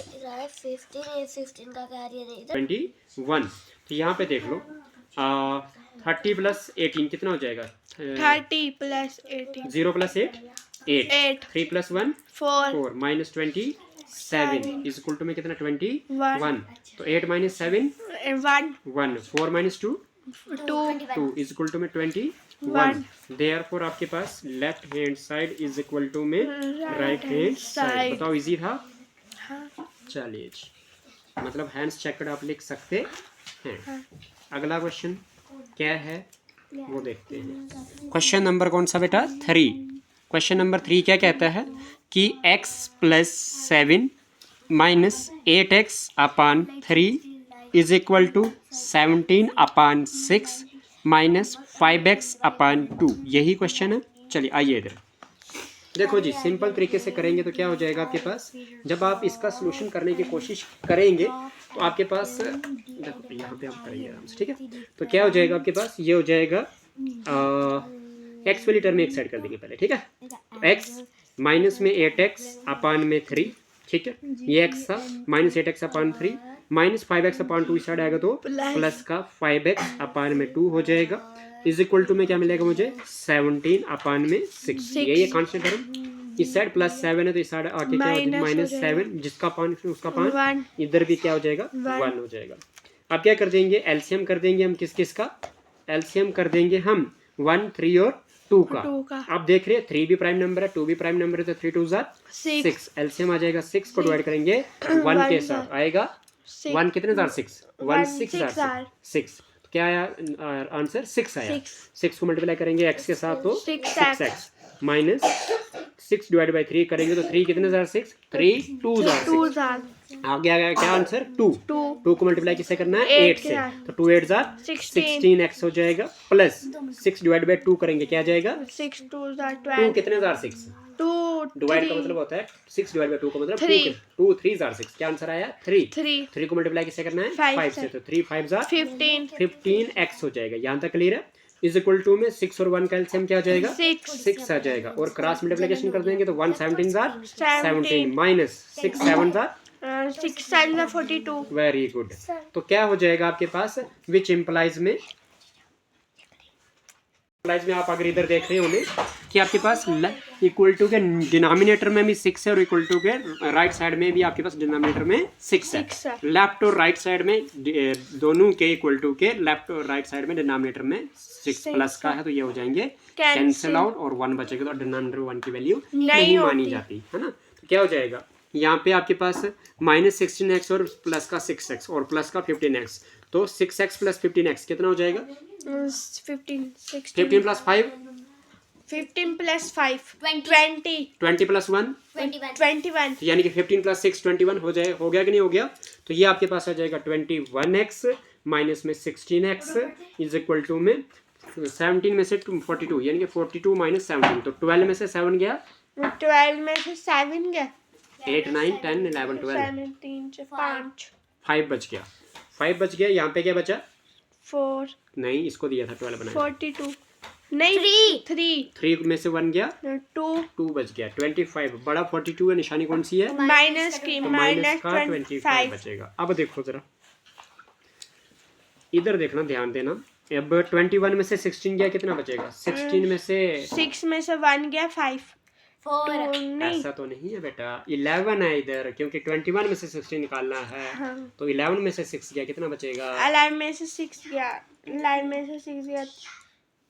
[SPEAKER 3] का कार्य
[SPEAKER 1] 21। तो यहाँ पे देख लो 30 प्लस 18 कितना हो जाएगा
[SPEAKER 2] 30 plus 18
[SPEAKER 1] 0 plus 8 3 plus 1 4 minus 27 is equal to में कितना 21। तो 8 minus 7 1 4 minus 2 is equal to में 21। देयरफॉर आपके पास left hand side is equal to में राइट हैंड साइड। बताओ इजी था। चलिए जी, मतलब हैंड्स चेकड आप लिख सकते हैं। अगला क्वेश्चन क्या है वो देखते हैं। क्वेश्चन नंबर कौन सा बेटा 3। क्वेश्चन नंबर 3 क्या कहता है कि x plus 7 minus 8x upon 3 is equal to 17 upon 6 minus 5x upon 2। यही क्वेश्चन है। चलिए आइए इधर देखो जी, सिंपल तरीके से करेंगे तो क्या हो जाएगा आपके पास, जब आप इसका सलूशन करने की कोशिश करेंगे तो आपके पास देखो यहाँ पे आप करेंगे आराम से। ठीक है, तो क्या हो जाएगा आपके पास, ये हो जाएगा एक्स वाली टर्म एक साइड कर देंगे पहले। ठीक है, एक्स माइनस में 8x अपान में 3। ठीक है, ये x था minus 8x upon 3 minus 5x upon 2 इस साइड आएगा तो प्लस का 5x अपान में 2 हो जाएगा इज इक्वल टू में क्या मिलेगा मुझे 17 अपान में 6। ये कांस्टेंट टर्म इस साइड प्लस 7 है तो इस साइड आके क्या हो जाएगा माइनस 7 जिसका पान उसका पान इधर भी क्या हो जाएगा 1 हो जाएगा। अब क्या कर देंगे एलसीएम कर देंगे हम किस का एलसीएम कर देंगे हम 1 3 और 2 का। आप देख रहे हैं 3 भी प्राइम नंबर है 2 भी प्राइम नंबर है तो 3 2 जार 6 एलसीएम आ जाएगा 6 को डिवाइड करेंगे 1 के साथ आएगा 1 कितने जार 6 1 6 जार 6। क्या आया आंसर 6 आया। 6 को मल्टीप्लाई करेंगे x के साथ तो 6x माइनस 6 डिवाइड बाई 3 करेंगे तो 3 कितने जार 6, 3 2 जार
[SPEAKER 2] 2
[SPEAKER 1] 6,
[SPEAKER 2] जार
[SPEAKER 1] आगे आ गया क्या आंसर 2,
[SPEAKER 2] 2
[SPEAKER 1] को मल्टीप्लाई किससे करना है 8 से, तो 2 8 जार
[SPEAKER 2] 16
[SPEAKER 1] 16x हो जाएगा, प्लस 6 डिवाइड बाई 2 करेंगे क्या आ जाएगा
[SPEAKER 2] 6 2 जार
[SPEAKER 1] 2
[SPEAKER 2] 12
[SPEAKER 1] कितने जार 6,
[SPEAKER 2] 2
[SPEAKER 1] डिवाइड का मतलब होता है 6 डिवाइड बाई 2 का मतलब
[SPEAKER 2] 3
[SPEAKER 1] 2 3 जार 6, क्या आंसर आया 3,
[SPEAKER 2] 3
[SPEAKER 1] 3 को मल्टीप्लाई किससे करना है
[SPEAKER 2] 5
[SPEAKER 1] 5 से, तो 3 5 जार
[SPEAKER 2] 15
[SPEAKER 1] 15x हो जाएगा, यहाँ तक क्लियर है। इज इक्वल टू में 6 और 1 का एलसीएम क्या आ जाएगा 6 आ जाएगा, और क्रॉस मल्टीप्लिकेशन कर देंगे तो 1 17 jar 17 minus 6 7 jar
[SPEAKER 2] 6 7 jar 42
[SPEAKER 1] very good. तो क्या हो जाएगा आपके पास विच इम्प्लाइज में आप अगर इधर देख रहे होंगे कि आपके पास इक्वल टू के डिनोमिनेटर में भी 6 है और इक्वल टू के राइट साइड में भी आपके पास डिनोमिनेटर में 6 है, लेफ्ट और राइट साइड में दोनों के इक्वल टू के लेफ्ट और राइट साइड में डिनोमिनेटर में 6 प्लस का है, तो ये हो जाएंगे कैंसिल आउट और 1 बचेगा, तो डिनोमिनेटर 1 की वैल्यू नहीं मानी जाती है ना। तो क्या हो जाएगा यहाँ पे आपके पास माइनस 16x और प्लस का 6x और प्लस का 15x, तो 6x प्लस 15x कितना हो जाएगा 15 प्लस 5
[SPEAKER 2] 15 प्लस 5 20
[SPEAKER 1] 20 प्लस 1
[SPEAKER 2] 21
[SPEAKER 1] यानी कि 15 प्लस 6 21 हो गया कि नहीं हो गया, तो ये आपके पास आ जाएगा 21x माइनस में 16x इज इक्वल टू में 17 में से 42 यानी कि 42 माइनस 17, तो 12 में से 7 गया
[SPEAKER 2] 12 में से 7 गया
[SPEAKER 1] 8 9 10 11 12
[SPEAKER 2] 17 से 5
[SPEAKER 1] 5 बच गया, 5 बच गया, यहाँ पे क्या बचा
[SPEAKER 2] 4
[SPEAKER 1] नहीं इसको दिया था 12 बनाया
[SPEAKER 2] 42 नहीं 3
[SPEAKER 1] में से 1 गया 2 बच गया 25, बड़ा 42 है, निशानी कौन सी है
[SPEAKER 2] माइनस की
[SPEAKER 1] तो माइनस का 25 बचेगा। अब देखो जरा इधर देखना ध्यान देना, अब 21 में से 16 गया कितना बचेगा 16 में से
[SPEAKER 2] 6 में से 1 गया 5
[SPEAKER 1] ऐसा तो नहीं है बेटा 11 है इधर, क्योंकि 21 में से 16 निकालना है,
[SPEAKER 2] हाँ।
[SPEAKER 1] तो 11 में से 6 गया कितना बचेगा
[SPEAKER 2] 11 में से 6 गया 11 में से 6 गया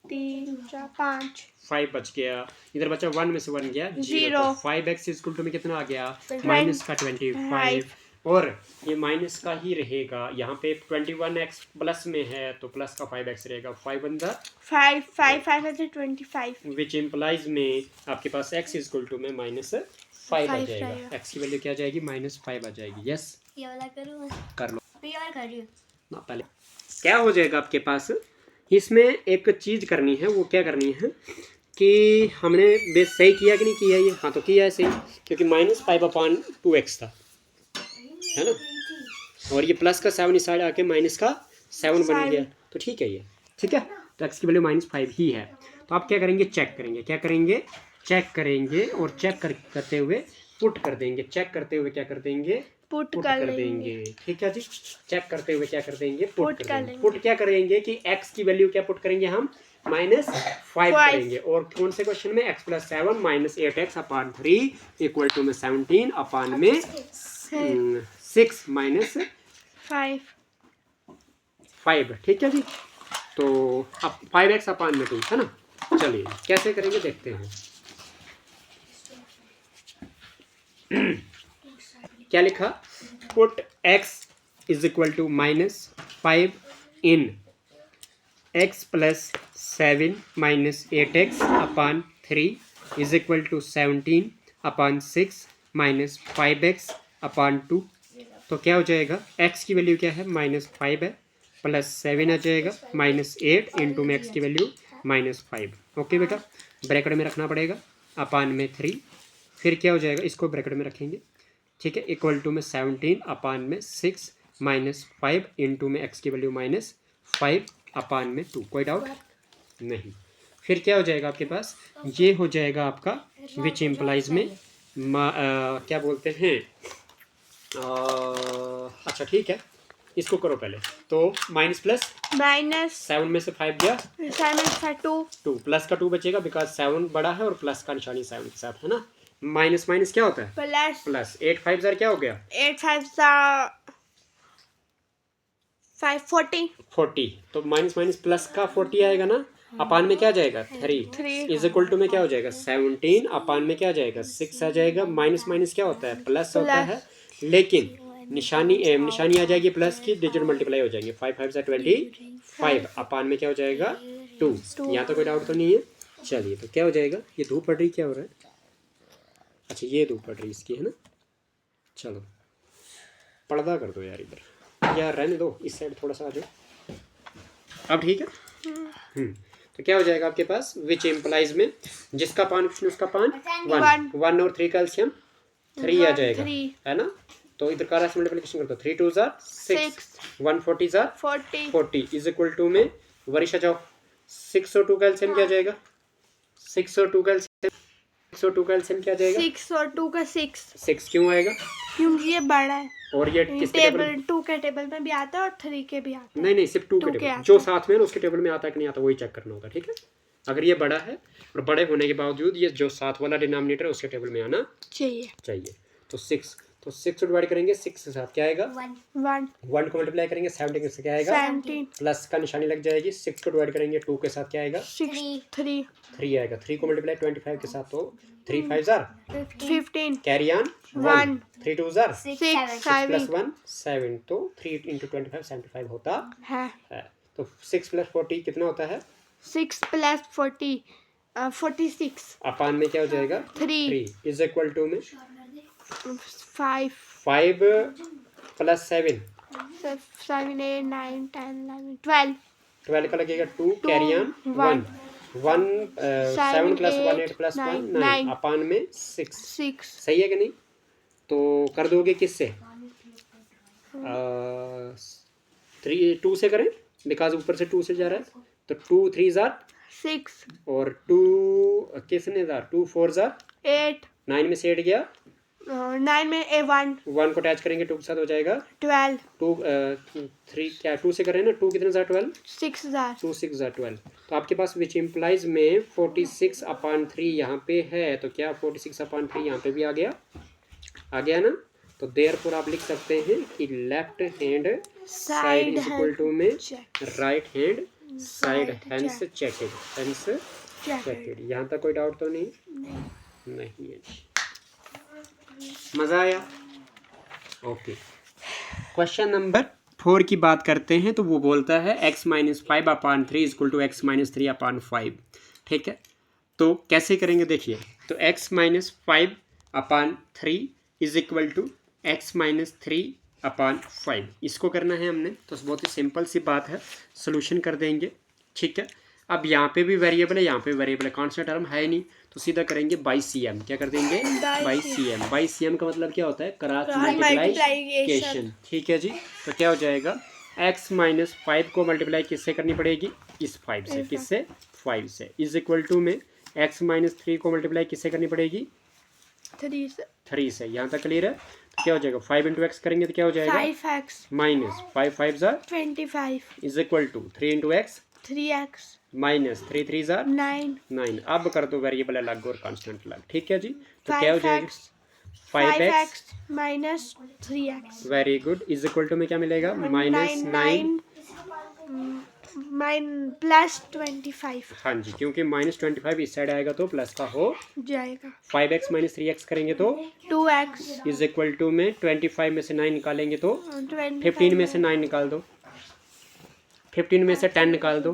[SPEAKER 2] 3 4
[SPEAKER 1] 5 बच गया, इधर बचा 1 में से 1 गया 0, 5x इक्वल टू में कितना आ गया माइनस का 25, और ये माइनस का ही रहेगा, यहाँ पे 21x प्लस में है तो प्लस का 5x रहेगा, 5 बंदा
[SPEAKER 2] 5 5 5 25
[SPEAKER 1] विच इम्प्लाइज में आपके पास x इक्वल टू में माइनस 5 आ जाएगा, x की वैल्यू क्या आ जाएगी -5 आ जाएगी। यस कर लो ना, पहले क्या हो जाएगा आपके पास, इसमें एक चीज़ करनी है, वो क्या करनी है कि हमने बेस सही किया कि नहीं किया ये, हाँ तो किया है सही, क्योंकि -5/2x था है ना, और ये प्लस का 7 इस साइड आके माइनस का 7 बन गया, तो ठीक है ये ठीक है, तो x की वैल्यू -5 ही है। तो आप क्या करेंगे चेक करेंगे और चेक करते हुए पुट कर देंगे, चेक करते हुए क्या कर देंगे पुट कर देंगे, ठीक है जी, चेक करते हुए क्या कर देंगे पुट कर देंगे। पुट क्या करेंगे कि x की वैल्यू क्या पुट करेंगे हम -5 करेंगे, और कौन से क्वेश्चन में x + 7 minus 8x/3 equal to में 17 अपान में 6 माइनस 5, ठीक है जी, तो अब 5x अपान में 2 है ना। चलिए कैसे करेंगे देखते हैं। क्या लिखा, put x is equal to -5 in x + 7 minus 8x/3 is equal to 17 upon 6 minus 5x/2, तो क्या हो जाएगा x की वैल्यू क्या है -5 है, +7 आ जाएगा -8 इंटू में x की वैल्यू -5, ओके बेटा, ब्रैकेट में रखना पड़ेगा अपान में 3, फिर क्या हो जाएगा इसको ब्रैकेट में रखेंगे, ठीक है, इक्वल टू में 17 अपान में 6 माइनस 5 इंटू में x की वैल्यू -5 अपान में 2, कोई डाउट नहीं। फिर क्या हो जाएगा आपके पास, ये हो जाएगा आपका विच इम्प्लाइज में क्या बोलते हैं, अच्छा ठीक है इसको करो पहले, तो -7 में से 5 गया 2 प्लस का 2 बचेगा, बिकॉज 7 बड़ा है और प्लस का निशानी 7 के साथ है ना, माइनस क्या होता है प्लस 8 5 क्या हो गया
[SPEAKER 2] 8 5 40,
[SPEAKER 1] तो माइनस प्लस का 40 आएगा ना, अपान में क्या आ जाएगा 3 इज इक्वल टू में क्या हो जाएगा 17 अपान में क्या आ जाएगा 6 आ जाएगा, माइनस क्या होता है प्लस होता है, लेकिन निशानी आ जाएगी प्लस की, डिजिट मल्टीप्लाई हो जाएंगे, 5 5 25 अपान में क्या हो जाएगा 2, यहाँ तो कोई डाउट तो नहीं है। चलिए तो क्या हो जाएगा, ये धूप पड़ रही क्या हो रहा है अच्छा ये दो पड़ रही इसकी है ना, चलो पर्दा कर दो यार इधर, यार रहने दो, इस साइड थोड़ा सा आ जाओ, अब ठीक है। तो क्या हो जाएगा आपके पास, विच एम्प्लाइज में जिसका पान कुछ उसका पान 1, 1 और 3 का एलसीएम 3 आ जाएगा, है ना। तो इधर का राशि मल्टीप्लिकेशन कर दो, 3 2 जार 6, 140 जार 40 इज इक्वल टू में वरिशा जाओ, 6 और 2 का एलसीएम क्या जाएगा, 6 और 2 का एलसीएम, 6 और 2 का एलसीएम क्या जाएगा,
[SPEAKER 2] 6 और 2 का 6
[SPEAKER 1] क्यों आएगा,
[SPEAKER 2] क्योंकि ये बड़ा है
[SPEAKER 1] और ये किसके टेबल,
[SPEAKER 2] 2 के टेबल में भी आता है और 3 के भी आता है।
[SPEAKER 1] नहीं सिर्फ 2 के टेबल, जो साथ में है उसके टेबल में आता है कि नहीं आता वही चेक करना होता है, ठीक है। अगर ये बड़ा है और बड़े होने के बावजूद ये जो साथ वाला डिनोमिनेटर है उसके टेबल में आना चाहिए। तो 6, तो 6 को डिवाइड करेंगे 6 के साथ क्या आएगा 1 को मल्टीप्लाई करेंगे 17 से क्या आएगा 17, प्लस का निशानी लग जाएगी, 6 को डिवाइड करेंगे 2 के साथ क्या आएगा 3 आएगा, 3 को मल्टीप्लाई 25 के साथ तो 3 5 जार
[SPEAKER 2] 15,
[SPEAKER 1] कैरी ऑन 1, 3 2 जार
[SPEAKER 2] 6
[SPEAKER 1] प्लस 1 7, तो 3 इंटू 25 75 होता
[SPEAKER 2] है।
[SPEAKER 1] तो 6 प्लस 40 कितना होता है,
[SPEAKER 2] 6 प्लस 40 46,
[SPEAKER 1] अपान में क्या हो जाएगा 3 इज इक्वल टू में 5 प्लस 7
[SPEAKER 2] 7 8 9 10 11 12
[SPEAKER 1] का लगेगा 2 कैरी ऑन 1 7 प्लस 1 8 प्लस 1 9 अपान में 6 सही है कि नहीं। तो कर दोगे किससे 2 से करें, बिकॉज ऊपर से 2 से जा रहा है, तो 2 3 जार
[SPEAKER 2] 6
[SPEAKER 1] और 2 किसने जार 2 4 जार
[SPEAKER 2] 8,
[SPEAKER 1] 9 में से 8 गया,
[SPEAKER 2] 9 में 1
[SPEAKER 1] को अटैच करेंगे 2 के साथ हो जाएगा
[SPEAKER 2] 12,
[SPEAKER 1] 2 3 क्या 2 से करें ना, 2 कितने जार 12,
[SPEAKER 2] 6 जार
[SPEAKER 1] 2 6 जार 12, तो आपके पास विच इम्प्लाइज में 46 अपान 3 यहाँ पे है, तो क्या 46 अपान 3 यहाँ पे भी आ गया ना। तो देयरफॉर आप लिख सकते हैं कि left hand side is equal to में right hand side, hence checked. यहाँ तक कोई डाउट तो नहीं है, मजा आया। ओके, क्वेश्चन नंबर 4 की बात करते हैं, तो वो बोलता है x minus 5 upon 3 is equal to x minus 3 upon 5, ठीक है। तो कैसे करेंगे देखिए, तो x minus 5 upon 3 is equal to x minus 3 upon 5, इसको करना है हमने, तो बहुत ही सिंपल सी बात है, सोल्यूशन कर देंगे, ठीक है। अब यहाँ पे भी वेरिएबल है, यहाँ पे वेरिएबल है, कांस्टेंट टर्म है नहीं, तो सीधा करेंगे बाई सी एम, क्या कर देंगे बाई सी एम का मतलब क्या होता है, क्रॉस मल्टीप्लिकेशन, ठीक है जी। तो क्या हो जाएगा x माइनस 5 को मल्टीप्लाई किससे करनी पड़ेगी, इस 5 से, किससे 5 से, इज इक्वल टू में x माइनस 3 को मल्टीप्लाई किससे करनी पड़ेगी 3 से, यहाँ तक क्लियर है। तो क्या हो जाएगा 5 इंटू एक्स करेंगे तो क्या हो जाएगा
[SPEAKER 2] 5x
[SPEAKER 1] माइनस 5 5 जार
[SPEAKER 2] 25
[SPEAKER 1] is equal to 3 into x
[SPEAKER 2] 3x
[SPEAKER 1] minus 3 3 जार
[SPEAKER 2] 9
[SPEAKER 1] अब कर दो वेरिएबल अलग और कांस्टेंट अलग, ठीक है जी। तो क्या हो जाएगा
[SPEAKER 2] 5x minus 3x,
[SPEAKER 1] very good, is equal to में क्या मिलेगा माइनस 9
[SPEAKER 2] प्लस 25,
[SPEAKER 1] हाँ जी, क्योंकि माइनस 25 इस साइड आएगा तो प्लस का हो
[SPEAKER 2] जाएगा,
[SPEAKER 1] 5x माइनस 3x करेंगे तो
[SPEAKER 2] 2x
[SPEAKER 1] इज इक्वल टू में 25 में से 9 निकालेंगे तो 15 में से 9 निकाल दो, 15 में से 10 निकाल दो,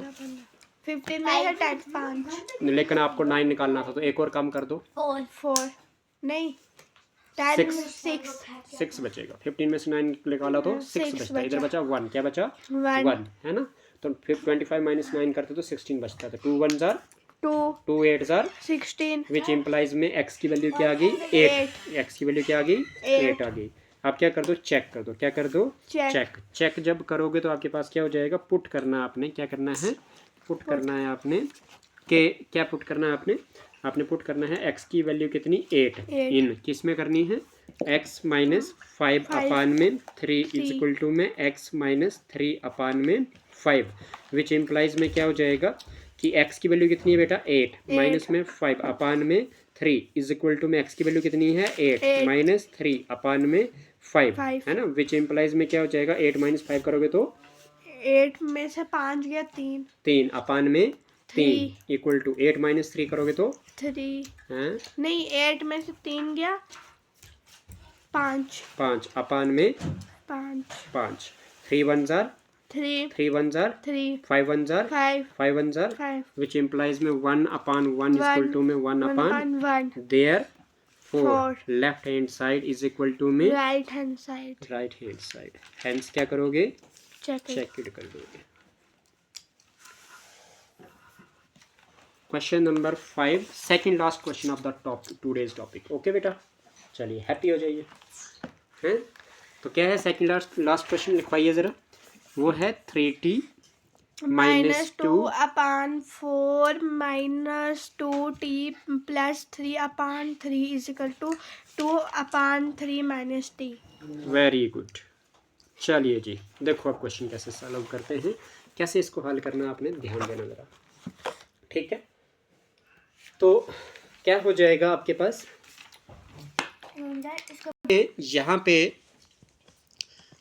[SPEAKER 2] 15 में से 10 5,
[SPEAKER 1] लेकिन आपको 9 निकालना था तो एक और कम कर दो
[SPEAKER 2] 4 नहीं 10 6
[SPEAKER 1] बचेगा, 15 में से 9 निकाला तो 6 बचता, इधर बचा 1, क्या बचा 1 है ना। तो फिर 25 माइनस 9 करते तो 16 बचता था, 2 1 जार 2 8 जार
[SPEAKER 2] 16,
[SPEAKER 1] विच इम्प्लाइज में x की वैल्यू क्या आ गई 8, x की वैल्यू क्या आ गई 8 आ गई। आप क्या कर दो चेक कर दो, क्या कर दो चेक जब करोगे तो आपके पास क्या हो जाएगा, पुट करना आपने, क्या करना है पुट करना है आपने, के क्या पुट करना है आपने पुट करना है x की वैल्यू कितनी 8 इन किस में करनी है x माइनस 5 अपान में 3 इज इक्वल टू में x माइनस 3 अपान में 5, विच इम्प्लाइज में क्या हो जाएगा कि x की वैल्यू कितनी है बेटा 8 माइनस में 5 अपान में 3 इज इक्वल टू में x की वैल्यू कितनी है 8 माइनस 3 अपान में 5 है ना, विच इम्प्लाइज में क्या हो जाएगा 8 माइनस 5 करोगे तो
[SPEAKER 2] 8 में से 5 गया
[SPEAKER 1] 3 अपान में 3 इक्वल टू 8 माइनस 3 करोगे तो
[SPEAKER 2] 3
[SPEAKER 1] हैं
[SPEAKER 2] नहीं 8 में से 3 गया 5
[SPEAKER 1] अपान में
[SPEAKER 2] 5
[SPEAKER 1] 3 1 जार
[SPEAKER 2] 3
[SPEAKER 1] 3 1 जार
[SPEAKER 2] 3
[SPEAKER 1] 5 1 जार 5 1 जार
[SPEAKER 2] 5
[SPEAKER 1] विच इम्प्लाइज में 1 अपान 1 इक्वल टू में 1 upon
[SPEAKER 2] 1
[SPEAKER 1] therefore 4 left hand side is equal to में
[SPEAKER 2] राइट हैंड साइड
[SPEAKER 1] हैंड्स क्या करोगे,
[SPEAKER 2] चेक
[SPEAKER 1] चेक इट कर दोगे। Question number 5, second last question of the today's topic. Okay बेटा, चलिए हैप्पी हो जाइए। हैं तो क्या है सेकंड लास्ट क्वेश्चन, लिखवाइए ज़रा। वो है 3t
[SPEAKER 2] minus 2/4 minus 2t plus 3/3 is equal to 2/3 minus t।
[SPEAKER 1] Very good. चलिए जी, देखो अब क्वेश्चन कैसे सॉल्व करते हैं, कैसे इसको हल करना आपने ध्यान देना ज़रा, ठीक है। तो क्या हो जाएगा आपके पास, यहाँ पे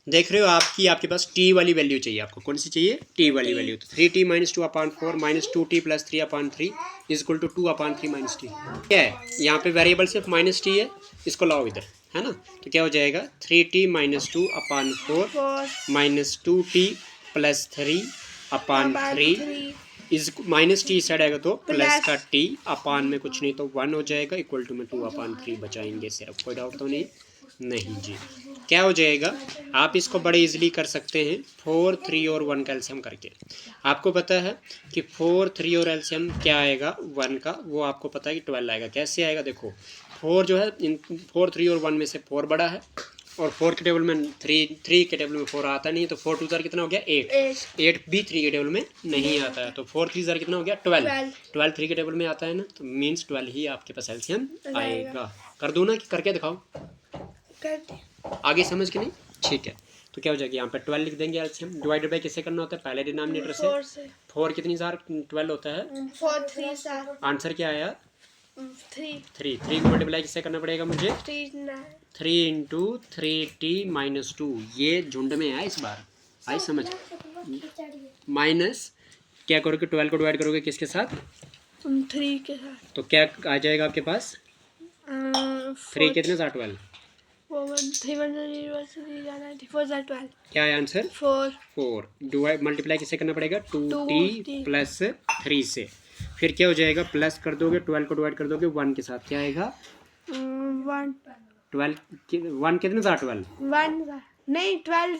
[SPEAKER 1] देख रहे हो आपके पास t वाली वैल्यू चाहिए, आपको कौन सी चाहिए, t वाली वैल्यू। तो 3t minus 2/4 minus 2t plus 3/3 is equal to 2/3 minus t. क्या है, यहाँ पे वेरिएबल सिर्फ माइनस टी है, इसको लाओ इधर, है ना। तो क्या हो जाएगा 3t minus 2/4 minus 2t plus 3/3 is minus T side आएगा तो प्लस का t, अपान में कुछ नहीं तो 1 हो जाएगा, इक्वल टू में 2/3 बचाएंगे सिर्फ, कोई डाउट तो नहीं जी। क्या हो जाएगा, आप इसको बड़े इजीली कर सकते हैं 4, 3 और 1 का एलसीएम करके। आपको पता है कि 4, 3 और एलसीएम क्या आएगा 1 का, वो आपको पता है कि 12 आएगा। कैसे आएगा, देखो 4 जो है 4, 3 और 1 में से 4 बड़ा है, और 4 के टेबल में 3 के टेबल में 4 आता नहीं, तो 4 2 ज़ार कितना हो गया 8 भी 3 के टेबल में नहीं आता है, तो 4 3 ज़ार कितना हो गया 12 3 के टेबल में आता है ना, तो मीन्स 12 ही आपके पास एलसीएम आएगा। कर दूँ ना कि करके दिखाओ, आगे समझ के नहीं, ठीक है। तो क्या हो जाएगा, यहाँ पे 12 लिख देंगे एलसीएम, डिवाइडेड बाय किससे करना होता है, पहले डिनोमिनेटर से। 4 कितनी ज़ार 12 होता है,
[SPEAKER 2] 4 3 ज़ार,
[SPEAKER 1] आंसर क्या आया
[SPEAKER 2] 3
[SPEAKER 1] को मल्टीप्लाई किससे करना पड़ेगा मुझे, 3 इंटू 3t माइनस 2, ये झुंड में है इस बार, आई समझ। माइनस क्या करोगे, 12 को डिवाइड करोगे किसके साथ,
[SPEAKER 2] 3 के साथ,
[SPEAKER 1] तो क्या आ जाएगा आपके पास 3 कितने साथ 12,
[SPEAKER 2] 4
[SPEAKER 1] क्या है आंसर 4। डिवाइड मल्टीप्लाई किससे करना पड़ेगा 2t प्लस 3 से, फिर क्या हो जाएगा प्लस कर दोगे, 12 को डिवाइड कर दोगे 1 के साथ, क्या आएगा 1 कितने साथ 12
[SPEAKER 2] नहीं 12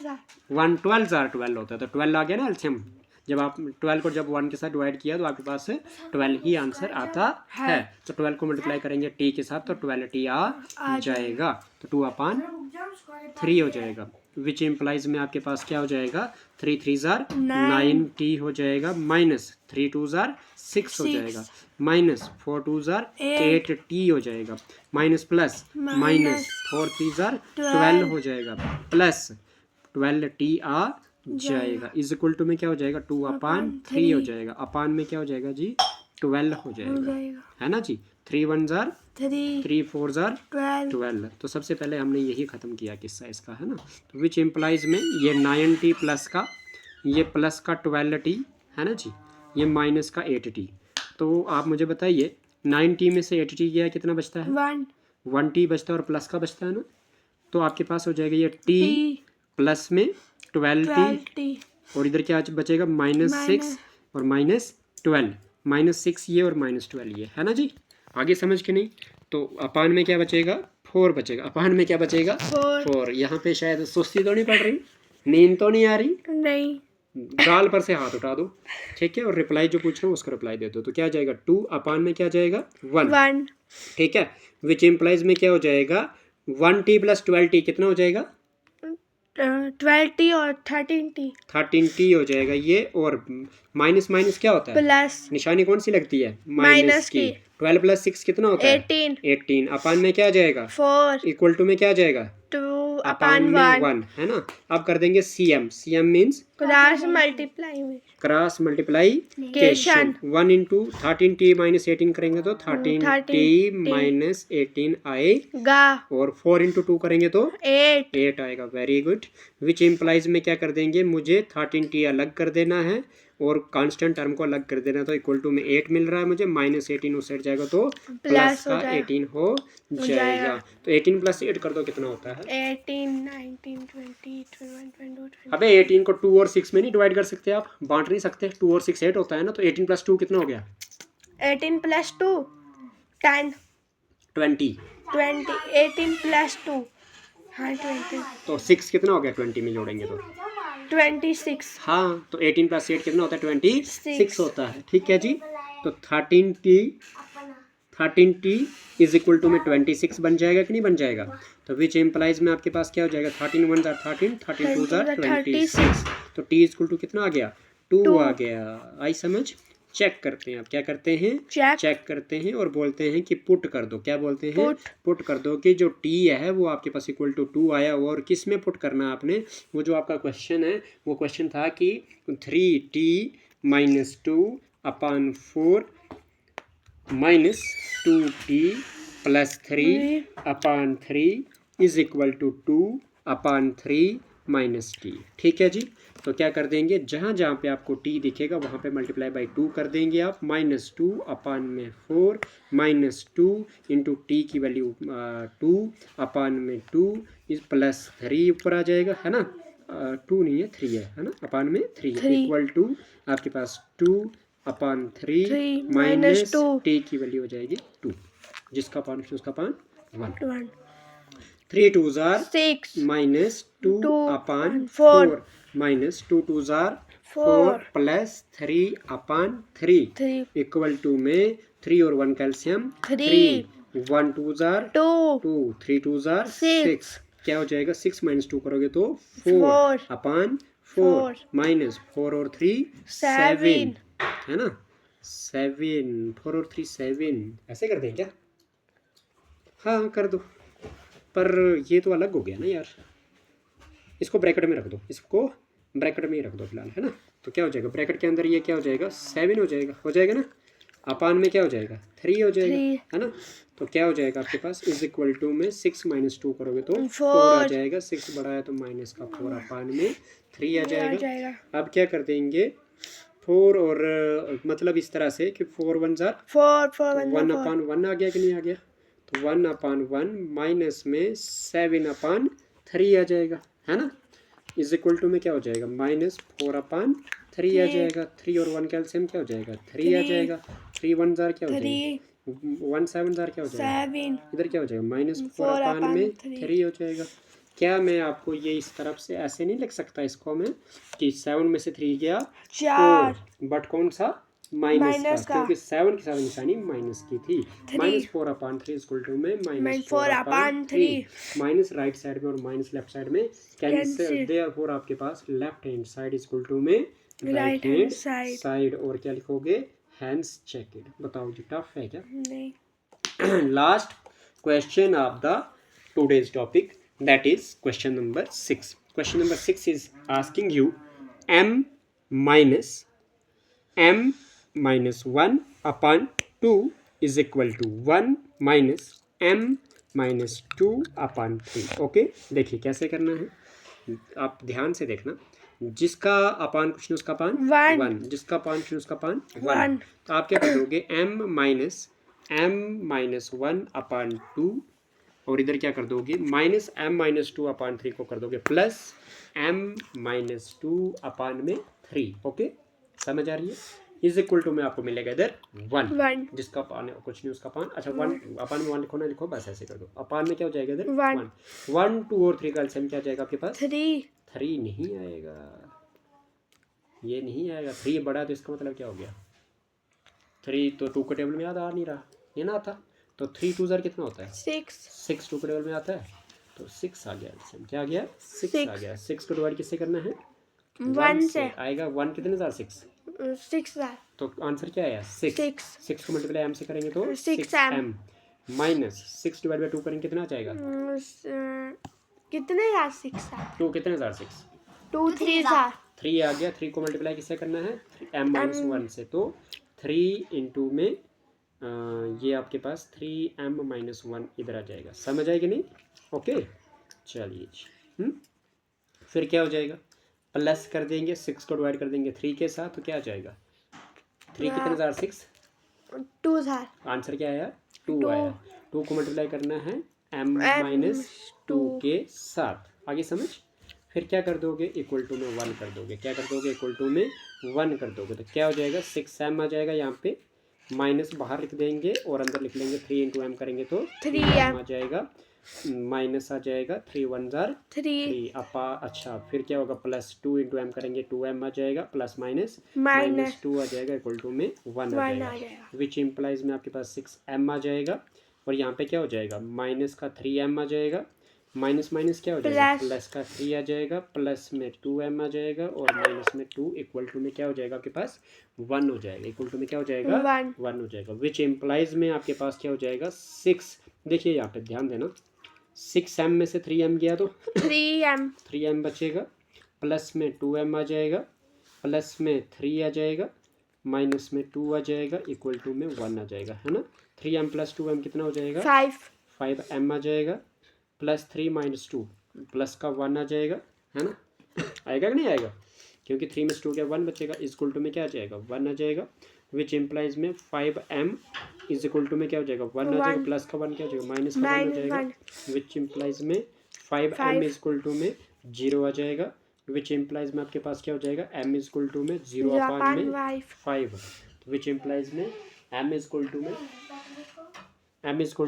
[SPEAKER 1] ज़ार 12 होता है, तो 12 आ गया ना एलसीएम। जब आप 12 को जब 1 के साथ डिवाइड किया तो आपके पास 12 ही आंसर आता है। तो 12 को मल्टीप्लाई करेंगे t के साथ तो 12t आ जाएगा, तो 2/3 हो जाएगा, विच इम्प्लाइज में आपके पास क्या हो जाएगा 3 3 ज़ार 9t हो जाएगा, माइनस 3 2 ज़ार 6 हो जाएगा, माइनस 4 2 ज़ार 8t हो जाएगा, माइनस प्लस माइनस 4 3 ज़ार 12 हो जाएगा, प्लस 12t आ जाएगा, इज इक्वल टू में क्या हो जाएगा 2/3 हो जाएगा, अपान में क्या हो जाएगा जी 12 हो जाएगा, है ना जी। 3 1 ज़ार 3 4 ज़ार 12। तो सबसे पहले हमने यही ख़त्म किया किस्सा इसका, है ना। तो विच इम्प्लाइज में ये 9t प्लस का, ये प्लस का 12t है ना जी, ये माइनस का 8t। तो आप मुझे बताइए 9t में से 8t गया कितना बचता है 1t बचता है, और प्लस का बचता है ना, तो आपके पास हो जाएगा ये t प्लस में 12t, और इधर क्या बचेगा -6 और -12, -6 ये और -12 ये, है ना जी। आगे समझ के नहीं, तो अपान में क्या बचेगा 4 बचेगा, अपान में क्या बचेगा 4। यहाँ पे शायद सुस्ती तो नहीं पड़ रही, नींद तो नहीं आ रही,
[SPEAKER 2] नहीं,
[SPEAKER 1] गाल पर से हाथ उठा दो, ठीक है, और रिप्लाई जो पूछ रहा हूँ उसका रिप्लाई दे दो। तो क्या जाएगा 2, अपान में क्या जाएगा 1, ठीक है, विच इम्प्लाइज में क्या हो जाएगा 1t प्लस 12t कितना हो जाएगा
[SPEAKER 2] 12t और 13t
[SPEAKER 1] हो जाएगा ये, और माइनस माइनस क्या होता है
[SPEAKER 2] प्लस,
[SPEAKER 1] निशानी कौन सी लगती है माइनस की। 12 प्लस 6 कितना होता है 18, अपान में क्या आ जाएगा
[SPEAKER 2] 4,
[SPEAKER 1] इक्वल टू में क्या आ जाएगा
[SPEAKER 2] 2
[SPEAKER 1] अपान में 1, है ना। अब कर देंगे CM means cross multiplication, 1 into 13t minus 18 करेंगे तो 13t माइनस 18 आएगा, और 4 इंटू 2 करेंगे तो 8 आएगा। Very good. विच इम्प्लाइज में क्या कर देंगे, मुझे 13t अलग कर देना है और कांस्टेंट टर्म को अलग कर देना, तो इक्वल टू में 8 मिल रहा है मुझे, -18 उस साइड जाएगा तो प्लस का 18 हो जाएगा। तो 18 प्लस 8 कर दो कितना होता है
[SPEAKER 2] 18 19 20 21 22।
[SPEAKER 1] अबे 18 को 2 और 6 में नहीं डिवाइड कर सकते, आप बांट नहीं सकते, 2 और 6 8 होता है ना, तो 18 प्लस 2 कितना हो गया
[SPEAKER 2] 18 प्लस 2 10
[SPEAKER 1] 20।
[SPEAKER 2] 18 प्लस 2, हाँ 20,
[SPEAKER 1] तो 6 कितना हो गया 20 में जोड़ेंगे तो?
[SPEAKER 2] 26।
[SPEAKER 1] हाँ, तो 18 प्लस 8 कितना होता है? 26
[SPEAKER 2] 6
[SPEAKER 1] होता है। ठीक है जी। तो 13t इज इक्वल टू में 26 बन जाएगा कि नहीं बन जाएगा? तो विच इम्प्लाइज में आपके पास क्या हो जाएगा? 13 1 13, 13 2 26। तो t इज इक्वल टू कितना आ गया? 2 आ गया। आई समझ? चेक करते हैं। आप क्या करते हैं? चेक करते हैं और बोलते हैं कि पुट कर दो। क्या बोलते हैं? पुट कर दो कि जो t है वो आपके पास इक्वल टू 2 आया। और किस में पुट करना आपने? वो जो आपका क्वेश्चन है वो क्वेश्चन था कि 3t minus 2 upon 4 minus 2t plus 3 upon 3 is equal to 2 upon 3 minus t. ठीक है जी। तो क्या कर देंगे? जहाँ जहाँ पे आपको t दिखेगा वहाँ पे मल्टीप्लाई बाई 2 कर देंगे आप। माइनस 2 अपॉन में 4 माइनस 2 इंटू टी की वैल्यू 2 अपॉन में 2 इस प्लस 3 ऊपर आ जाएगा, है ना? 2 नहीं है 3 है ना? अपॉन में 3 इक्वल टू आपके पास 2 अपॉन 3 माइनस टी की वैल्यू हो जाएगी 2, जिसका पान उसका पान 1। 3 2 जार 6 माइनस 2 अपॉन 4 माइनस 2 2 जार 4 प्लस 3 अपॉन 3 इक्वल टू में 3 और 1 कैल्शियम 3 1 2 जार 2 3 2 जार 6। क्या हो जाएगा? 6 माइनस 2 करोगे तो 4 अपॉन 4 माइनस 4 और 3 7, है ना? 7 4 और 3 7। ऐसे कर दें क्या? हाँ कर दो। पर ये तो अलग हो गया ना यार। इसको ब्रैकेट में रख दो, इसको ब्रैकेट में ही रख दो फिलहाल, है ना? तो क्या हो जाएगा ब्रैकेट के अंदर? ये क्या हो जाएगा? 7 हो जाएगा ना? अपान में क्या हो जाएगा? 3 हो जाएगा, है ना? तो क्या हो जाएगा आपके पास? इज इक्वल टू में 6 माइनस 2 करोगे तो 4 आ जाएगा। 6 बड़ा है तो माइनस का 4 अपान में 3 आ जाएगा। अब क्या कर देंगे? 4 और मतलब इस तरह से कि 4 1 जार 1 अपान 1 आ गया कि नहीं आ गया? तो 1 अपान 1 माइनस में 7 अपान 3 आ जाएगा, है ना? इज इक्वल टू में क्या हो जाएगा? माइनस 4 अपान 3 आ जाएगा। 3 और 1 कैल्सियम क्या हो जाएगा? 3 आ जाएगा। 3 1 जार क्या हो जाएगा? 1 7 जार क्या हो जाएगा? इधर क्या हो जाएगा? माइनस 4 अपान में 3 हो जाएगा। क्या मैं आपको ये इस तरफ से ऐसे नहीं लिख सकता इसको मैं कि 7 में से 3 गया 4, बट कौन सा? माइनस का, क्योंकि 7 के साथ निशानी माइनस की थी। माइनस 4 अपॉन 3 इक्वल टू में minus 4 upon 3। Minus right side में और माइनस लेफ्ट साइड में कैंसिल। देयरफॉर आपके पास left hand side equal to में राइट हैंड साइड। और क्या लिखोगे? Hands check it. बताओ जी, टफ है क्या? नहीं। Last question of the today's topic, that is question number 6. Question number 6 is asking you m minus 1 upon 2 is equal to 1 minus m minus 2 upon 3. Okay, देखिए कैसे करना है, आप ध्यान से देखना। जिसका अपान कुछ नहीं उसका पान 1, जिसका अपान कुछ नहीं उसका पान 1। तो आप क्या कर दोगे? m माइनस 1 अपान 2, और इधर क्या कर दोगे? माइनस m माइनस 2 अपान 3 को कर दोगे प्लस m माइनस 2 अपान में 3। ओके, समझ आ रही है? इज इक्वल टू में आपको मिलेगा इधर 1, जिसका अपान कुछ नहीं उसका पान। अच्छा 1 अपान में 1 लिखो ना, लिखो बस ऐसे कर दो। अपान में क्या हो जाएगा इधर? 1 2 और 3 का एलसीएम क्या जाएगा आपके पास? 3 नहीं आएगा, ये नहीं आएगा। 3 बड़ा तो इसका मतलब क्या हो गया? 3 तो 2 के टेबल में याद आ नहीं रहा, ये ना आता। तो 3 2 जार कितना होता है? 6 2 के टेबल में आता है तो 6 आ गया। क्या आ गया? 6 आ गया। 6 को डिवाइड किससे करना है? 1 से आएगा। 1 कितने जार? 6 जार। तो आंसर क्या आया? 6 को मल्टीप्लाई m से करेंगे तो 6m माइनस 6 डिवाइड बाई 2 करेंगे कितना आ जाएगा?
[SPEAKER 2] कितने जार? 6
[SPEAKER 1] 2 कितने जार? 6
[SPEAKER 2] 2 3 जार
[SPEAKER 1] 3 आ गया। 3 को मल्टीप्लाई किससे करना है? m माइनस 1 से। तो 3 इंटू में ये आपके पास 3m माइनस 1 इधर आ जाएगा। समझ आएगी नहीं? ओके, चलिए फिर क्या हो जाएगा? प्लस कर देंगे, 6 को डिवाइड कर देंगे 3 के साथ, तो क्या आ जाएगा? 3 कितने जार? 6 2 जार। आंसर क्या आया? 2 आया। 2 को मल्टीप्लाई करना है m माइनस 2 के साथ। आगे समझ? फिर क्या कर दोगे? इक्वल टू में 1 कर दोगे। क्या कर दोगे? इक्वल टू में 1 कर दोगे। तो क्या हो जाएगा? 6m आ जाएगा यहाँ पे माइनस बाहर लिख देंगे और अंदर लिख लेंगे 3 इंटू एम करेंगे तो
[SPEAKER 2] 3m
[SPEAKER 1] आ जाएगा, माइनस आ जाएगा 3 1 जार
[SPEAKER 2] 3
[SPEAKER 1] अपा। अच्छा फिर क्या होगा, प्लस 2 इंटू एम करेंगे 2m आ जाएगा, प्लस माइनस
[SPEAKER 2] माइनस
[SPEAKER 1] 2 आ जाएगा इक्वल टू में 1 आ
[SPEAKER 2] 1 आ
[SPEAKER 1] जाएगा,
[SPEAKER 2] जाएगा।
[SPEAKER 1] विच इम्प्लाइज में आपके पास 6m आ जाएगा। और यहाँ पे क्या हो जाएगा, माइनस का 3m आ जाएगा, माइनस माइनस क्या हो जाएगा, प्लस का 3 आ जाएगा, प्लस में 2m आ जाएगा और माइनस में 2 इक्वल टू में क्या हो जाएगा आपके पास 1 हो जाएगा, इक्वल टू में क्या हो जाएगा 1 हो जाएगा, विच इम्प्लाइज में आपके पास क्या हो जाएगा 6। देखिए यहाँ पे ध्यान देना, 6m में से 3m गया तो 3m बचेगा, प्लस में 2m आ जाएगा, प्लस में 3 आ जाएगा, माइनस में 2 आ जाएगा, इक्वल टू में 1 आ जाएगा, है ना। 3m प्लस 2m कितना हो जाएगा 5m आ जाएगा, प्लस 3 माइनस 2 प्लस का 1 आ जाएगा, है ना। आएगा कि नहीं आएगा, क्योंकि 3 में 2 क्या 1 बचेगा, इक्वल टू में क्या आ जाएगा 1 आ जाएगा, विच इम्प्लाइज में 5m इज इक्वल टू में क्या हो जाएगा 1 आ जाएगा, प्लस का 1 क्या हो जाएगा माइनस का 1 हो जाएगा, विच इम्प्लाइज में 5m इज इक्वल टू में 0 आ जाएगा, विच इम्प्लाइज में आपके पास क्या हो जाएगा m इज इक्वल टू में 0 अपान में 5, विच इम्प्लाइज में m इज इक्वल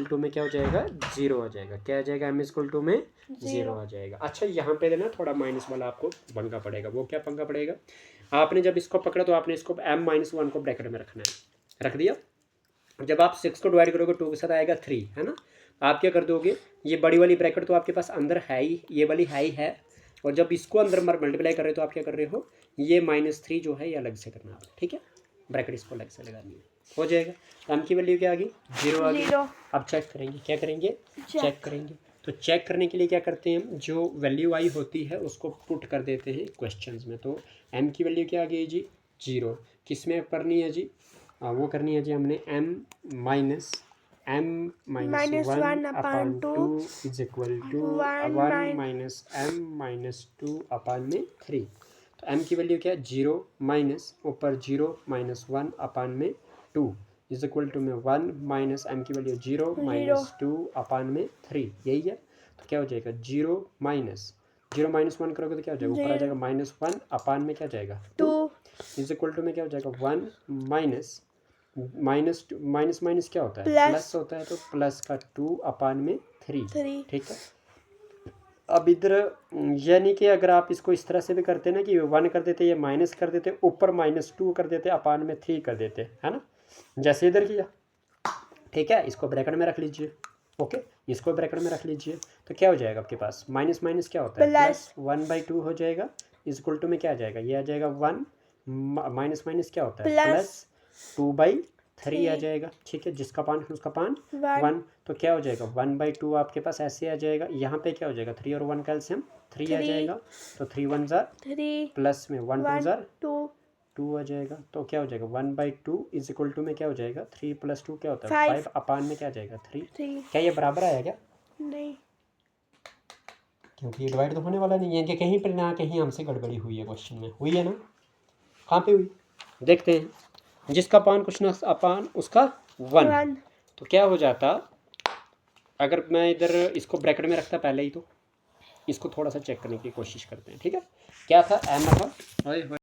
[SPEAKER 1] टू में क्या हो जाएगा 0 आ जाएगा, क्या आ जाएगा m इज इक्वल टू में 0 आ जाएगा। अच्छा यहाँ पे ना थोड़ा माइनस वाला आपको पंगा पड़ेगा, वो क्या पंगा पड़ेगा, आपने जब इसको पकड़ा तो आपने इसको m-1 को ब्रैकेट में रखना है, रख दिया। जब आप 6 को डिवाइड करोगे 2 के साथ आएगा 3, है ना। आप क्या कर दोगे, ये बड़ी वाली ब्रैकेट तो आपके पास अंदर है ही, ये वाली है, और जब इसको अंदर मल्टीप्लाई कर रहे हो तो आप क्या कर रहे हो, ये -3 जो है ये अलग से करना है, ठीक है, ब्रैकेट इसको अलग से लगानी है, हो जाएगा। तो m की वैल्यू क्या आ गई 0 आ गई। अब चेक करेंगे, क्या करेंगे चेक करेंगे। तो चेक करने के लिए क्या करते हैं हम, जो वैल्यू आई होती है उसको पुट कर देते हैं क्वेश्चंस में। तो m की वैल्यू क्या आ गई जी 0, किस में करनी है जी, वो करनी है जी हमने m-1 upon 2 is equal to 1 minus m-2 upon में 3। तो m की वैल्यू क्या है 0 माइनस ऊपर 0 माइनस 1 अपान में 2 इज इक्वल टू में 1 माइनस m की वैल्यू 0 माइनस 2 अपान में 3, यही है। तो क्या हो जाएगा 0 माइनस 1 करोगे तो क्या हो जाएगा, ऊपर आ जाएगा -1 अपान में क्या हो जाएगा 2 इज इक्वल टू में क्या हो जाएगा 1 माइनस क्या होता है प्लस होता है, तो प्लस का 2 अपान में 3, ठीक है। अब इधर यानी कि अगर आप इसको इस तरह से भी करते ना कि 1 कर देते, ये माइनस कर देते, ऊपर -2 कर देते, अपान में 3 कर देते, है ना, जैसे इधर किया, ठीक है। इसको ब्रैकेट में रख लीजिए, ओके, इसको ब्रैकेट में रख लीजिए, तो क्या हो जाएगा आपके पास माइनस क्या होता है प्लस 1/2 हो जाएगा, इज इक्वल टू में क्या आ जाएगा, ये आ जाएगा 1 माइनस क्या होता है प्लस 2/3 आ जाएगा, ठीक है, जिसका पान उसका पान 1, तो क्या हो जाएगा 1/2 आपके पास ऐसे आ जाएगा, यहाँ पे क्या हो जाएगा 3 और 1 कैल्शियम 3 आ जाएगा, तो 3 1 जार 3 प्लस में 1 2 जार 2 आ जाएगा, तो क्या हो जाएगा 1/2 इज इक्वल टू में क्या हो जाएगा 3 + 2 क्या होता है 5 अपान में क्या आ जाएगा 3। क्या ये बराबर आया क्या, नहीं, क्योंकि ये डिवाइड तो होने वाला नहीं है, कि कहीं पर ना कहीं हमसे गड़बड़ी हुई है, क्वेश्चन में हुई है ना, कहाँ पे हुई देखते हैं। जिसका पान कुछ ना अपान उसका 1, तो क्या हो जाता, अगर मैं इधर इसको ब्रैकेट में रखता पहले ही, तो इसको थोड़ा सा चेक करने की कोशिश करते हैं, ठीक है। क्या था m था